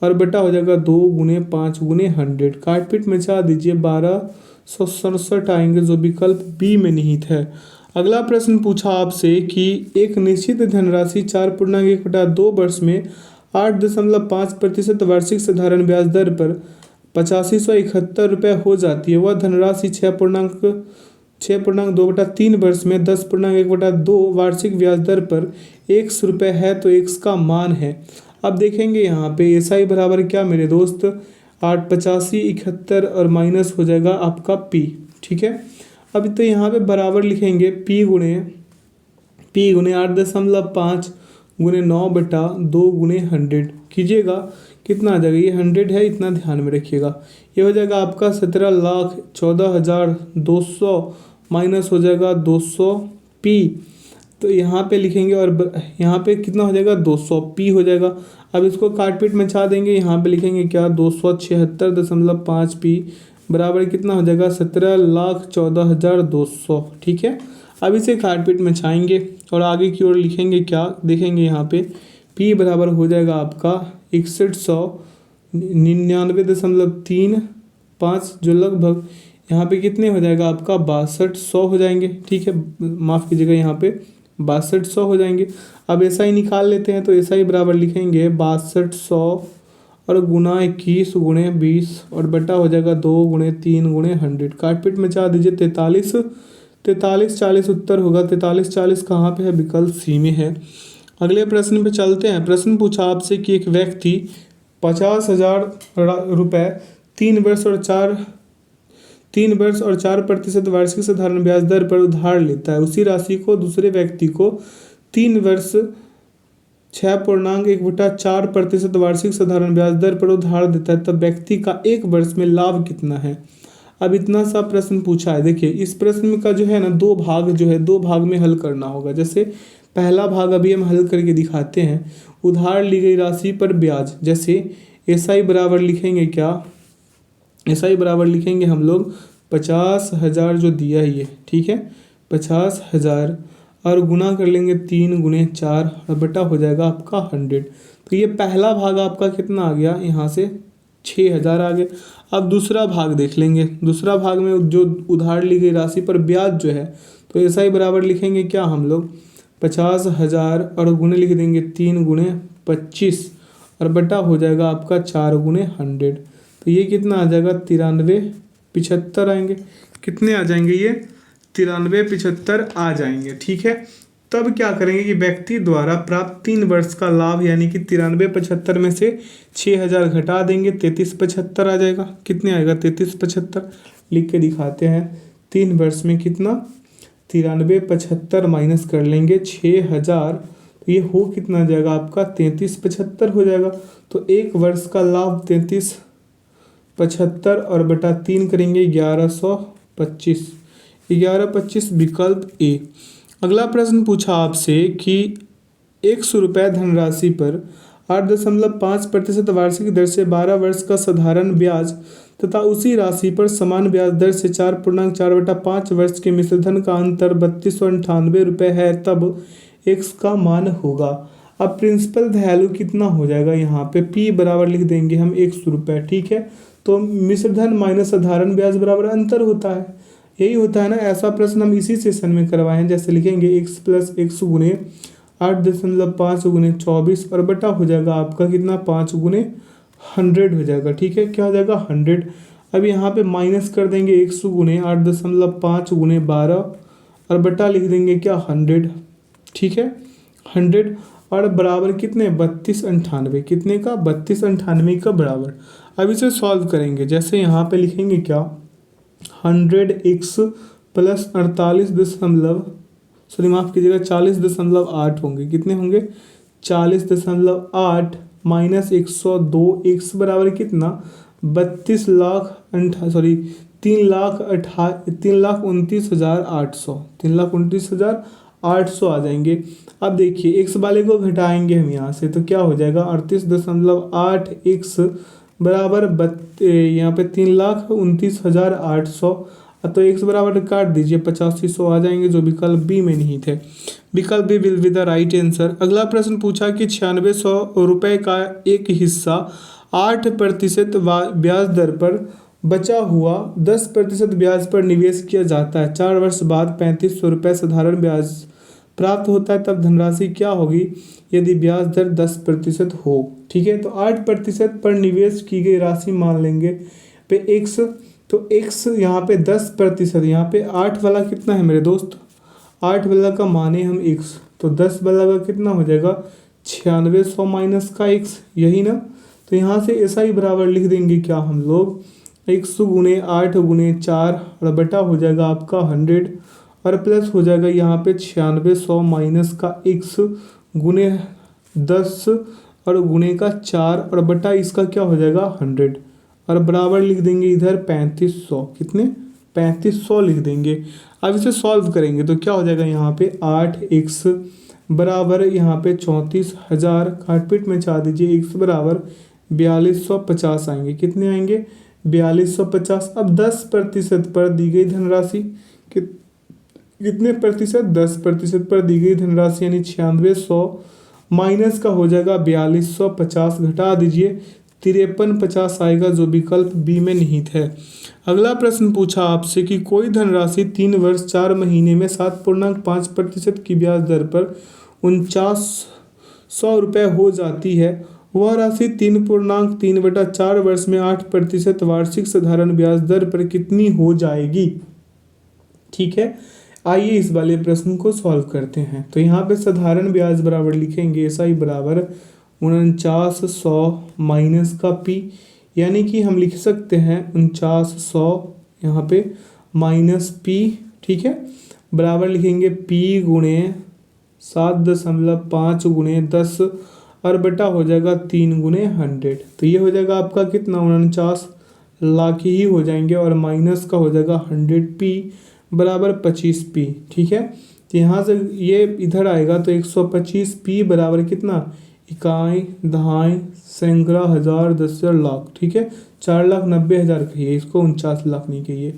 और बटा हो जाएगा 2 गुने 5 गुने 100। काट पीट मचा दीजिए 1267 आएंगे जो विकल्प बी में निहित है। अगला प्रश्न पूछा आपसे कि एक निश्चित धनराशि 4.1/2 वर्ष में 8.5% वार्षिक साधारण ब्याज दर पर 8571 रुपये हो जाती है। वह धनराशि 6.2/3 वर्ष में 10.1/2 वार्षिक ब्याज दर पर 100 रुपये है तो x का मान है। अब देखेंगे यहाँ पे SI बराबर क्या मेरे दोस्त 88571 और माइनस हो जाएगा आपका p। ठीक है, अब तो यहाँ पे बराबर लिखेंगे p गुने 8.5 गुने 9/2 गुने 100 कीजिएगा कितना आ जाएगा, ये 100 है इतना ध्यान में रखिएगा। ये हो जाएगा आपका 17,14,200 माइनस हो जाएगा 200p। तो यहाँ पे लिखेंगे और यहाँ पे कितना हो जाएगा 200p हो जाएगा। अब इसको काट पीट मचा देंगे, यहाँ पे लिखेंगे क्या 276.5p बराबर कितना हो जाएगा 17,14,200। ठीक है, अब इसे काट पीट मचाएंगे और आगे की ओर लिखेंगे क्या, देखेंगे यहाँ पे p बराबर हो जाएगा आपका 6199.35 जो लगभग यहाँ पे कितने हो जाएगा आपका 6200 हो जाएंगे। ठीक है, माफ़ कीजिएगा यहाँ पे 6200 हो जाएंगे। अब SI निकाल लेते हैं तो SI बराबर लिखेंगे 6200 और गुना 21 गुणे 20 और बटा हो जाएगा 2 गुणे 3 गुणे 100। काट पीट मचा दीजिए 43 उत्तर होगा। 43 कहाँ पे है, विकल्प सी में है। अगले प्रश्न पे चलते हैं। प्रश्न पूछा आपसे कि एक व्यक्ति 50,000 रुपये 3 वर्ष और 4% वार्षिक साधारण ब्याज दर पर उधार लेता है। उसी राशि को दूसरे व्यक्ति को 3 वर्ष 6.1/4% वार्षिक साधारण ब्याज दर पर उधार देता है, तब व्यक्ति का 1 वर्ष में लाभ कितना है। अब इतना सा प्रश्न पूछा है। देखिए इस प्रश्न का जो है ना दो भाग में हल करना होगा। जैसे पहला भाग अभी हम हल करके दिखाते हैं, उधार ली गई राशि पर ब्याज। जैसे SI बराबर लिखेंगे क्या, SI बराबर लिखेंगे हम लोग 50,000 जो दिया है ये, ठीक है 50,000 और गुना कर लेंगे 3 गुने 4 और बटा हो जाएगा आपका 100। तो ये पहला भाग आपका कितना आ गया, यहाँ से 6,000 आ गए। अब दूसरा भाग देख लेंगे। दूसरा भाग में जो उधार ली गई राशि पर ब्याज जो है, तो SI बराबर लिखेंगे क्या हम लोग 50,000 और गुने लिख देंगे 3 गुने 25 और बटा हो जाएगा आपका 4 गुने 100। तो ये कितना आ जाएगा 75 आएंगे। कितने आ जाएंगे ये? 93 75 आ जाएंगे। ठीक है, तब क्या करेंगे कि व्यक्ति द्वारा प्राप्त 3 वर्ष का लाभ यानी कि 93 75 में से 6000 घटा देंगे, 33 75 आ जाएगा। कितने आएगा? 33 75 लिख के दिखाते हैं। 3 वर्ष में कितना? 93 75 माइनस कर लेंगे 6000, तो ये हो कितना जाएगा आपका? 33 75 हो जाएगा। तो 1 वर्ष का लाभ 33 75 और बटा 3 करेंगे 1125। 1125 विकल्प ए। अगला प्रश्न पूछा आपसे कि 100 रुपये धनराशि पर 8.5% वार्षिक दर से 12 वर्ष का साधारण ब्याज तथा उसी राशि पर समान ब्याज दर से 4.4/5 वर्ष के मिश्रधन का अंतर 3298 रुपये है, तब x का मान होगा। अब प्रिंसिपल वैल्यू कितना हो जाएगा? यहाँ पे p बराबर लिख देंगे हम 100 रुपये। ठीक है, तो मिश्रधन माइनस साधारण ब्याज बराबर अंतर होता है, यही होता है ना। ऐसा प्रश्न हम इसी सेशन में करवाए हैं। जैसे लिखेंगे x + 100 गुने 8.5 गुने 24 और बटा हो जाएगा आपका कितना? 5 गुने 100 हो जाएगा। ठीक है, क्या हो जाएगा? 100। अब यहाँ पे माइनस कर देंगे 100 गुने 8.5 गुने 12 और बटा लिख देंगे क्या? 100। ठीक है, 100 और बराबर कितने? 3298। कितने का? 3298 का बराबर। अब इसे सॉल्व करेंगे। जैसे यहाँ पे लिखेंगे क्या? 100x + 48 दशमलव, सॉरी माफ़ कीजिएगा, 40.8 होंगे। कितने होंगे? 40.8 माइनस 102, x बराबर कितना? 3,29,800 3,29,800 आ जाएंगे। अब देखिए x वाले को घटाएंगे हम यहाँ से, तो क्या हो जाएगा? 38.8 x बराबर यहाँ पे 3,29,800। तो x बराबर काट दीजिए, 8500 आ जाएंगे, जो विकल्प बी में नहीं थे। विकल्प B will be the right answer. अगला प्रश्न पूछा कि 9600 रुपये का एक हिस्सा 8% ब्याज दर पर बचा हुआ 10% ब्याज पर निवेश किया जाता है। 4 वर्ष बाद 3500 रुपये साधारण ब्याज प्राप्त होता है, तब धनराशि क्या होगी यदि ब्याज दर 10% हो? ठीक है, तो 8% पर निवेश की गई राशि मान लेंगे पे x, तो x यहाँ पे 10%, यहाँ पे 8 वाला कितना है मेरे दोस्त? 8 वाला का माने हम x, तो 10 वाला का कितना हो जाएगा? 9600 माइनस का x, यही ना। तो यहाँ से ऐसा ही बराबर लिख देंगे क्या हम लोग? 100 गुने 8 गुने 4 और बटा हो जाएगा आपका 100 और प्लस हो जाएगा यहाँ पे 9600 माइनस का x गुने 10 और गुने का 4 और बटा इसका क्या हो जाएगा? 100 और बराबर लिख देंगे इधर 3500। कितने? 3500 लिख देंगे। अब इसे सॉल्व करेंगे तो क्या हो जाएगा? यहाँ पे 8x बराबर यहाँ पे 34,000, काटपीट में चाह दीजिए, x बराबर 4250 आएंगे। कितने आएंगे? 4250। अब 10% पर दी गई धनराशि कितने प्रतिशत? 10% पर दी गई धनराशि यानी 9600 माइनस का हो जाएगा 4250, घटा दीजिए 5350 आएगा, जो विकल्प बी में निहित है। अगला प्रश्न पूछा आपसे कि कोई धनराशि 3 वर्ष 4 महीने में 7.5% की ब्याज दर पर 4900 रुपये हो जाती है। वह राशि 3.3/4 वर्ष में 8% वार्षिक साधारण ब्याज दर पर कितनी हो जाएगी? ठीक है, आइए इस वाले प्रश्न को सॉल्व करते हैं। तो यहाँ पे साधारण ब्याज बराबर लिखेंगे SI बराबर 4900 माइनस का P, यानी कि हम लिख सकते हैं 4900 यहाँ पे माइनस P। ठीक है, बराबर लिखेंगे P गुणे 7.5 गुणे 10 और बटा हो जाएगा 3 गुणे 100। तो ये हो जाएगा आपका कितना? 49 लाख ही हो जाएंगे और माइनस का हो जाएगा 100P बराबर 25P। ठीक है, तो यहाँ से ये इधर आएगा तो 125P बराबर कितना? इकाई, दहाई, सैकड़ा, हज़ार, 10,000, लाख। ठीक है, 4,90,000 कहिए इसको, 49 लाख नहीं कहिए।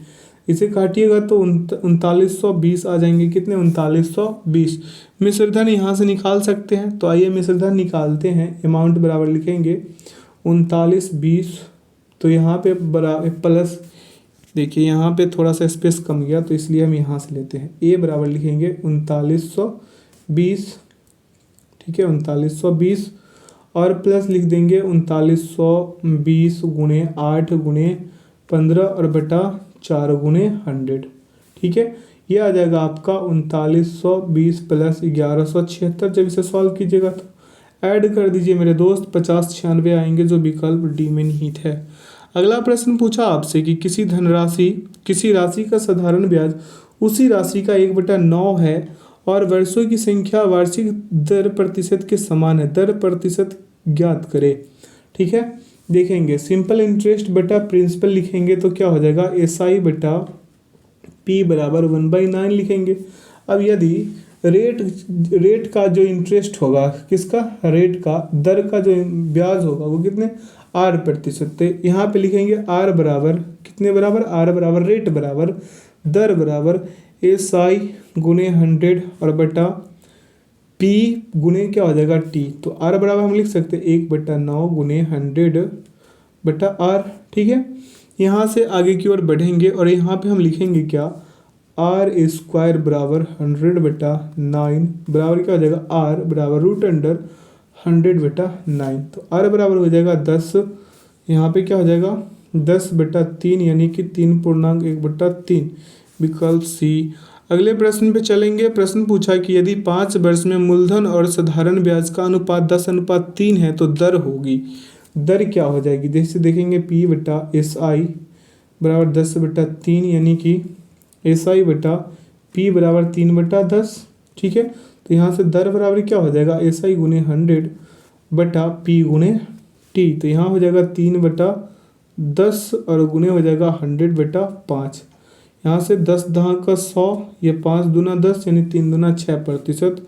इसे काटिएगा तो 3920 आ जाएंगे। कितने? 3920। मिश्रधन यहाँ से निकाल सकते हैं, तो आइए मिश्रधन निकालते हैं। अमाउंट बराबर लिखेंगे 3920, तो यहाँ पे बराबर प्लस, देखिए यहाँ पे थोड़ा सा स्पेस कम गया तो इसलिए हम यहाँ से लेते हैं। ए बराबर लिखेंगे 3920। ठीक है, 3920 और प्लस लिख देंगे 3920 गुणे 8 गुणे 15 और बटा 4 गुने 100, ठीक है। ये आ जाएगा आपका 3920 प्लस 1176। जब इसे सॉल्व कीजिएगा तो ऐड कर दीजिए मेरे दोस्त, 5096 आएंगे जो विकल्प डी में निहित है। अगला प्रश्न पूछा आपसे कि किसी राशि का साधारण ब्याज उसी राशि का 1/9 है और वर्षों की संख्या वार्षिक दर प्रतिशत के समान है, दर प्रतिशत ज्ञात करें, ठीक है। देखेंगे सिंपल इंटरेस्ट बटा प्रिंसिपल लिखेंगे तो क्या हो जाएगा, SI बटा P बराबर 1/9 लिखेंगे। अब यदि रेट का जो इंटरेस्ट होगा, किसका, रेट का, दर का जो ब्याज होगा वो कितने, 8%। तो यहाँ पे लिखेंगे R बराबर कितने बराबर, R बराबर रेट बराबर दर बराबर SI गुने 100 और बटा P गुने क्या हो जाएगा T। तो R बराबर हम लिख सकते हैं 1/9 गुने 100 बटा R, ठीक है। यहाँ से आगे की ओर बढ़ेंगे और यहाँ पे हम लिखेंगे क्या, R² बराबर 100/9 बराबर क्या हो जाएगा, R बराबर रूट अंडर 100/9। तो R बराबर हो जाएगा 10, यहाँ पे क्या हो जाएगा 10/3 यानी कि 3.1/3, विकल्प सी। अगले प्रश्न पे चलेंगे। प्रश्न पूछा कि यदि 5 वर्ष में मूलधन और साधारण ब्याज का अनुपात 10:3 है तो दर होगी, दर क्या हो जाएगी, जैसे देखेंगे P बटा SI बराबर 10/3 यानी कि SI बटा P बराबर 3/10, ठीक है। तो यहाँ से दर बराबर क्या हो जाएगा, SI गुने 100 बटा P गुने T। तो यहाँ हो जाएगा 3/10 और गुने हो जाएगा 100/5। यहाँ से 10 दहा का 100, ये 5 दूना 10 यानी 3 दूना 6%,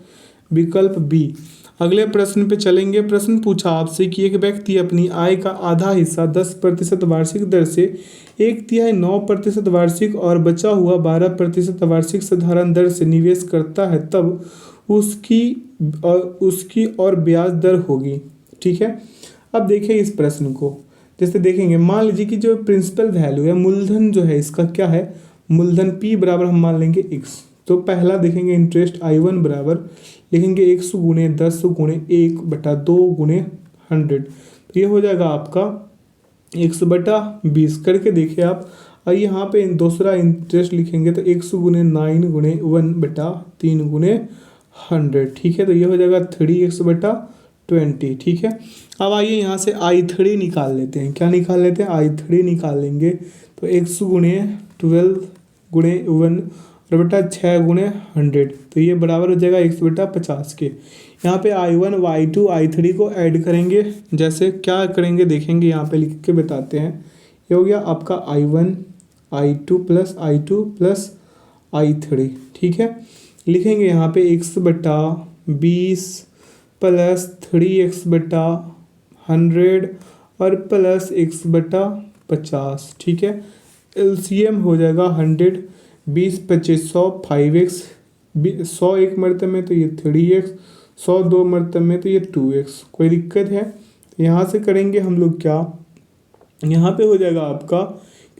विकल्प बी। अगले प्रश्न पे चलेंगे। प्रश्न पूछा आपसे कि एक व्यक्ति अपनी आय का आधा हिस्सा 10% वार्षिक दर से 1/3 9% वार्षिक और बचा हुआ 12% वार्षिक साधारण दर से निवेश करता है, तब उसकी और ब्याज दर होगी, ठीक है। अब देखिए इस प्रश्न को, जैसे देखेंगे मान लीजिए कि जो प्रिंसिपल वैल्यू है, मूलधन जो है इसका क्या है, मूलधन P बराबर हम मान लेंगे x। तो पहला देखेंगे इंटरेस्ट I1 बराबर लिखेंगे 100 गुने 10 गुने 1/2 गुने 100। तो ये हो जाएगा आपका 100/20 करके देखिए आप। और यहाँ पे दूसरा इंटरेस्ट लिखेंगे तो 100 गुने 9 गुने 1/3 गुने 100, ठीक है। तो ये हो जाएगा 3x/20, ठीक है। अब आइए यहाँ से I3 निकाल लेते हैं। क्या निकाल लेते हैं, I3 निकाल लेंगे। तो 100 गुने 12 गुने 1 और बटा 6 गुने 100, तो ये बराबर हो जाएगा 100/50 के। यहाँ पे I1 I2 I3 को ऐड करेंगे, जैसे क्या करेंगे देखेंगे, यहाँ पे लिख के बताते हैं। ये हो गया आपका I1 I2 प्लस I3, ठीक है। लिखेंगे यहाँ पे 100/20 प्लस 3x/100 और प्लस x/50, ठीक है। LCM हो जाएगा 100, 20 25 100 5x, 100 एक मरतबे में तो ये 3x, 100 दो मरतबे में तो ये 2x। कोई दिक्कत है, यहाँ से करेंगे हम लोग क्या, यहाँ पे हो जाएगा आपका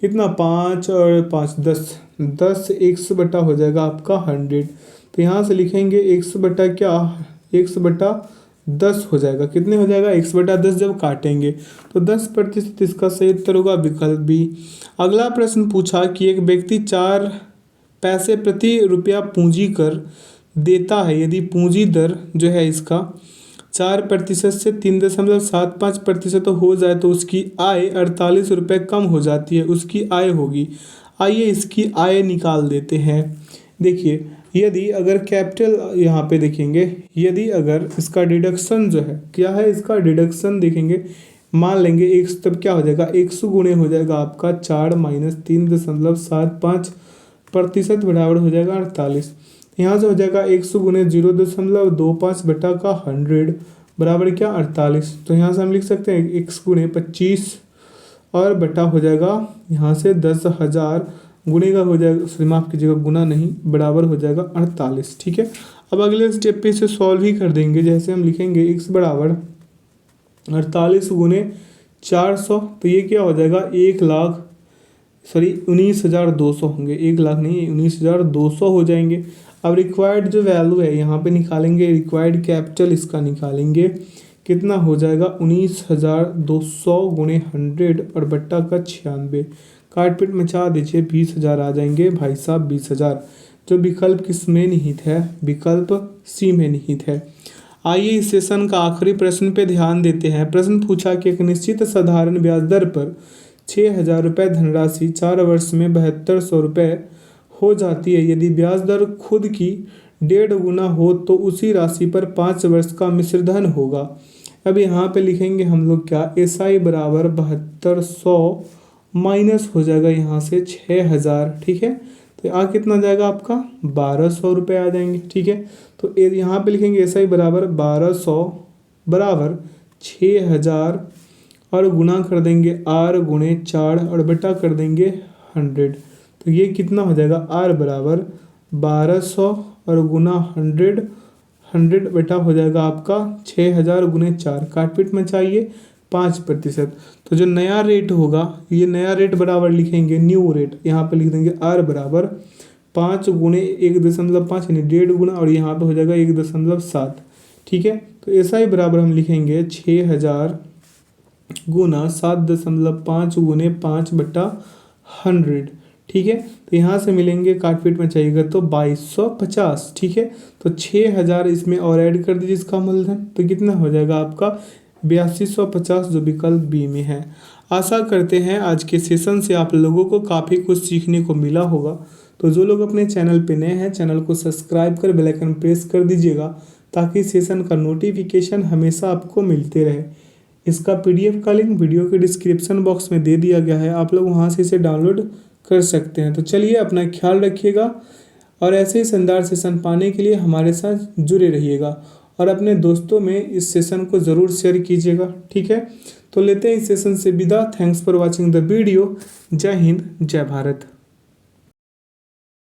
कितना 5 और 5 10 x बटा हो जाएगा आपका 100। तो यहाँ से लिखेंगे x बटा क्या, x/10 हो जाएगा। कितने हो जाएगा, x/10 जब काटेंगे तो 10%, इसका सही उत्तर होगा विकल्प बी। अगला प्रश्न पूछा कि एक व्यक्ति 4 पैसे प्रति रुपया पूंजी कर देता है, यदि पूंजी दर जो है इसका 4% से 3.75% हो जाए तो उसकी आय 48 रुपये कम हो जाती है, उसकी आय होगी। आइए इसकी आय निकाल देते हैं। देखिए यदि अगर कैपिटल यहाँ पे देखेंगे, यदि अगर इसका डिडक्शन जो है क्या है, इसका डिडक्शन देखेंगे, मान लेंगे x, तब क्या हो जाएगा 100 गुणे हो जाएगा आपका 4 माइनस 3.75% बराबर हो जाएगा 48। यहाँ से हो जाएगा 100 गुणे 0.25 बटा का 100 बराबर क्या 48। तो यहाँ से हम लिख सकते हैं x गुणे 25 और बटा हो जाएगा यहाँ से 10,000 गुणे का हो जाएगा, सॉरी माफ़ कीजिएगा गुना नहीं, बराबर हो जाएगा 48, ठीक है। अब अगले स्टेप पे इसे सॉल्व ही कर देंगे। जैसे हम लिखेंगे x बराबर 48 गुणे 400, तो ये क्या हो जाएगा 19,200 होंगे, 1 लाख नहीं 19,200 हो जाएंगे। अब रिक्वायर्ड जो वैल्यू है यहाँ पे निकालेंगे, रिक्वायर्ड कैपिटल इसका निकालेंगे, कितना हो जाएगा 19,200 गुणे 100 और बट्टा का 96 काट पीट मचा दीजिए, 20,000 आ जाएंगे भाई साहब, 20,000। जो विकल्प किस में निहित है? विकल्प सी में निहित है। आइए इस सेशन का आखिरी प्रश्न पे ध्यान देते हैं। प्रश्न पूछा कि एक निश्चित साधारण ब्याज दर पर 6,000 रुपये धनराशि 4 वर्ष में 7200 रुपये हो जाती है। यदि ब्याज दर खुद की 1.5 गुना हो तो उसी राशि पर 5 वर्ष का मिश्रधन होगा। अब यहाँ पे लिखेंगे हम लोग क्या, SI बराबर 7200 माइनस हो जाएगा यहाँ से 6,000, ठीक है। तो आ कितना जाएगा आपका, 1200 रुपये आ जाएंगे, ठीक है। तो यहाँ पे लिखेंगे SI बराबर 1200 बराबर 6,000 और गुना कर देंगे R गुणे 4 और बटा कर देंगे 100। तो ये कितना हो जाएगा, R बराबर 1200 और गुना 100 बटा हो जाएगा आपका 6,000 गुने 4, काटपीट में चाहिए 5%। तो जो नया रेट होगा, ये नया रेट बराबर लिखेंगे न्यू रेट, यहाँ पे लिख देंगे R बराबर 5 गुणे 1.5 यानी 1.5 गुना, और यहाँ पे हो जाएगा 1.7, ठीक है। तो SI बराबर हम लिखेंगे 6,000 गुना 7.5 गुने 5 बटा 100, ठीक है। तो यहाँ से मिलेंगे, काटपीट में चाहिएगा तो 2250, ठीक है। तो 6,000 इसमें और ऐड कर दीजिए इसका मूलधन, तो कितना हो जाएगा आपका 8250, जो विकल्प बी में है। आशा करते हैं आज के सेशन से आप लोगों को काफ़ी कुछ सीखने को मिला होगा। तो जो लोग अपने चैनल पे नए हैं, चैनल को सब्सक्राइब कर बेल आइकन प्रेस कर दीजिएगा ताकि सेशन का नोटिफिकेशन हमेशा आपको मिलते रहे। इसका PDF का लिंक वीडियो के डिस्क्रिप्शन बॉक्स में दे दिया गया है, आप लोग वहाँ से इसे डाउनलोड कर सकते हैं। तो चलिए, अपना ख्याल रखिएगा और ऐसे ही शानदार सेशन पाने के लिए हमारे साथ जुड़े रहिएगा और अपने दोस्तों में इस सेशन को ज़रूर शेयर कीजिएगा, ठीक है। तो लेते हैं इस सेशन से विदा। Thanks for watching the video. जय हिंद, जय भारत।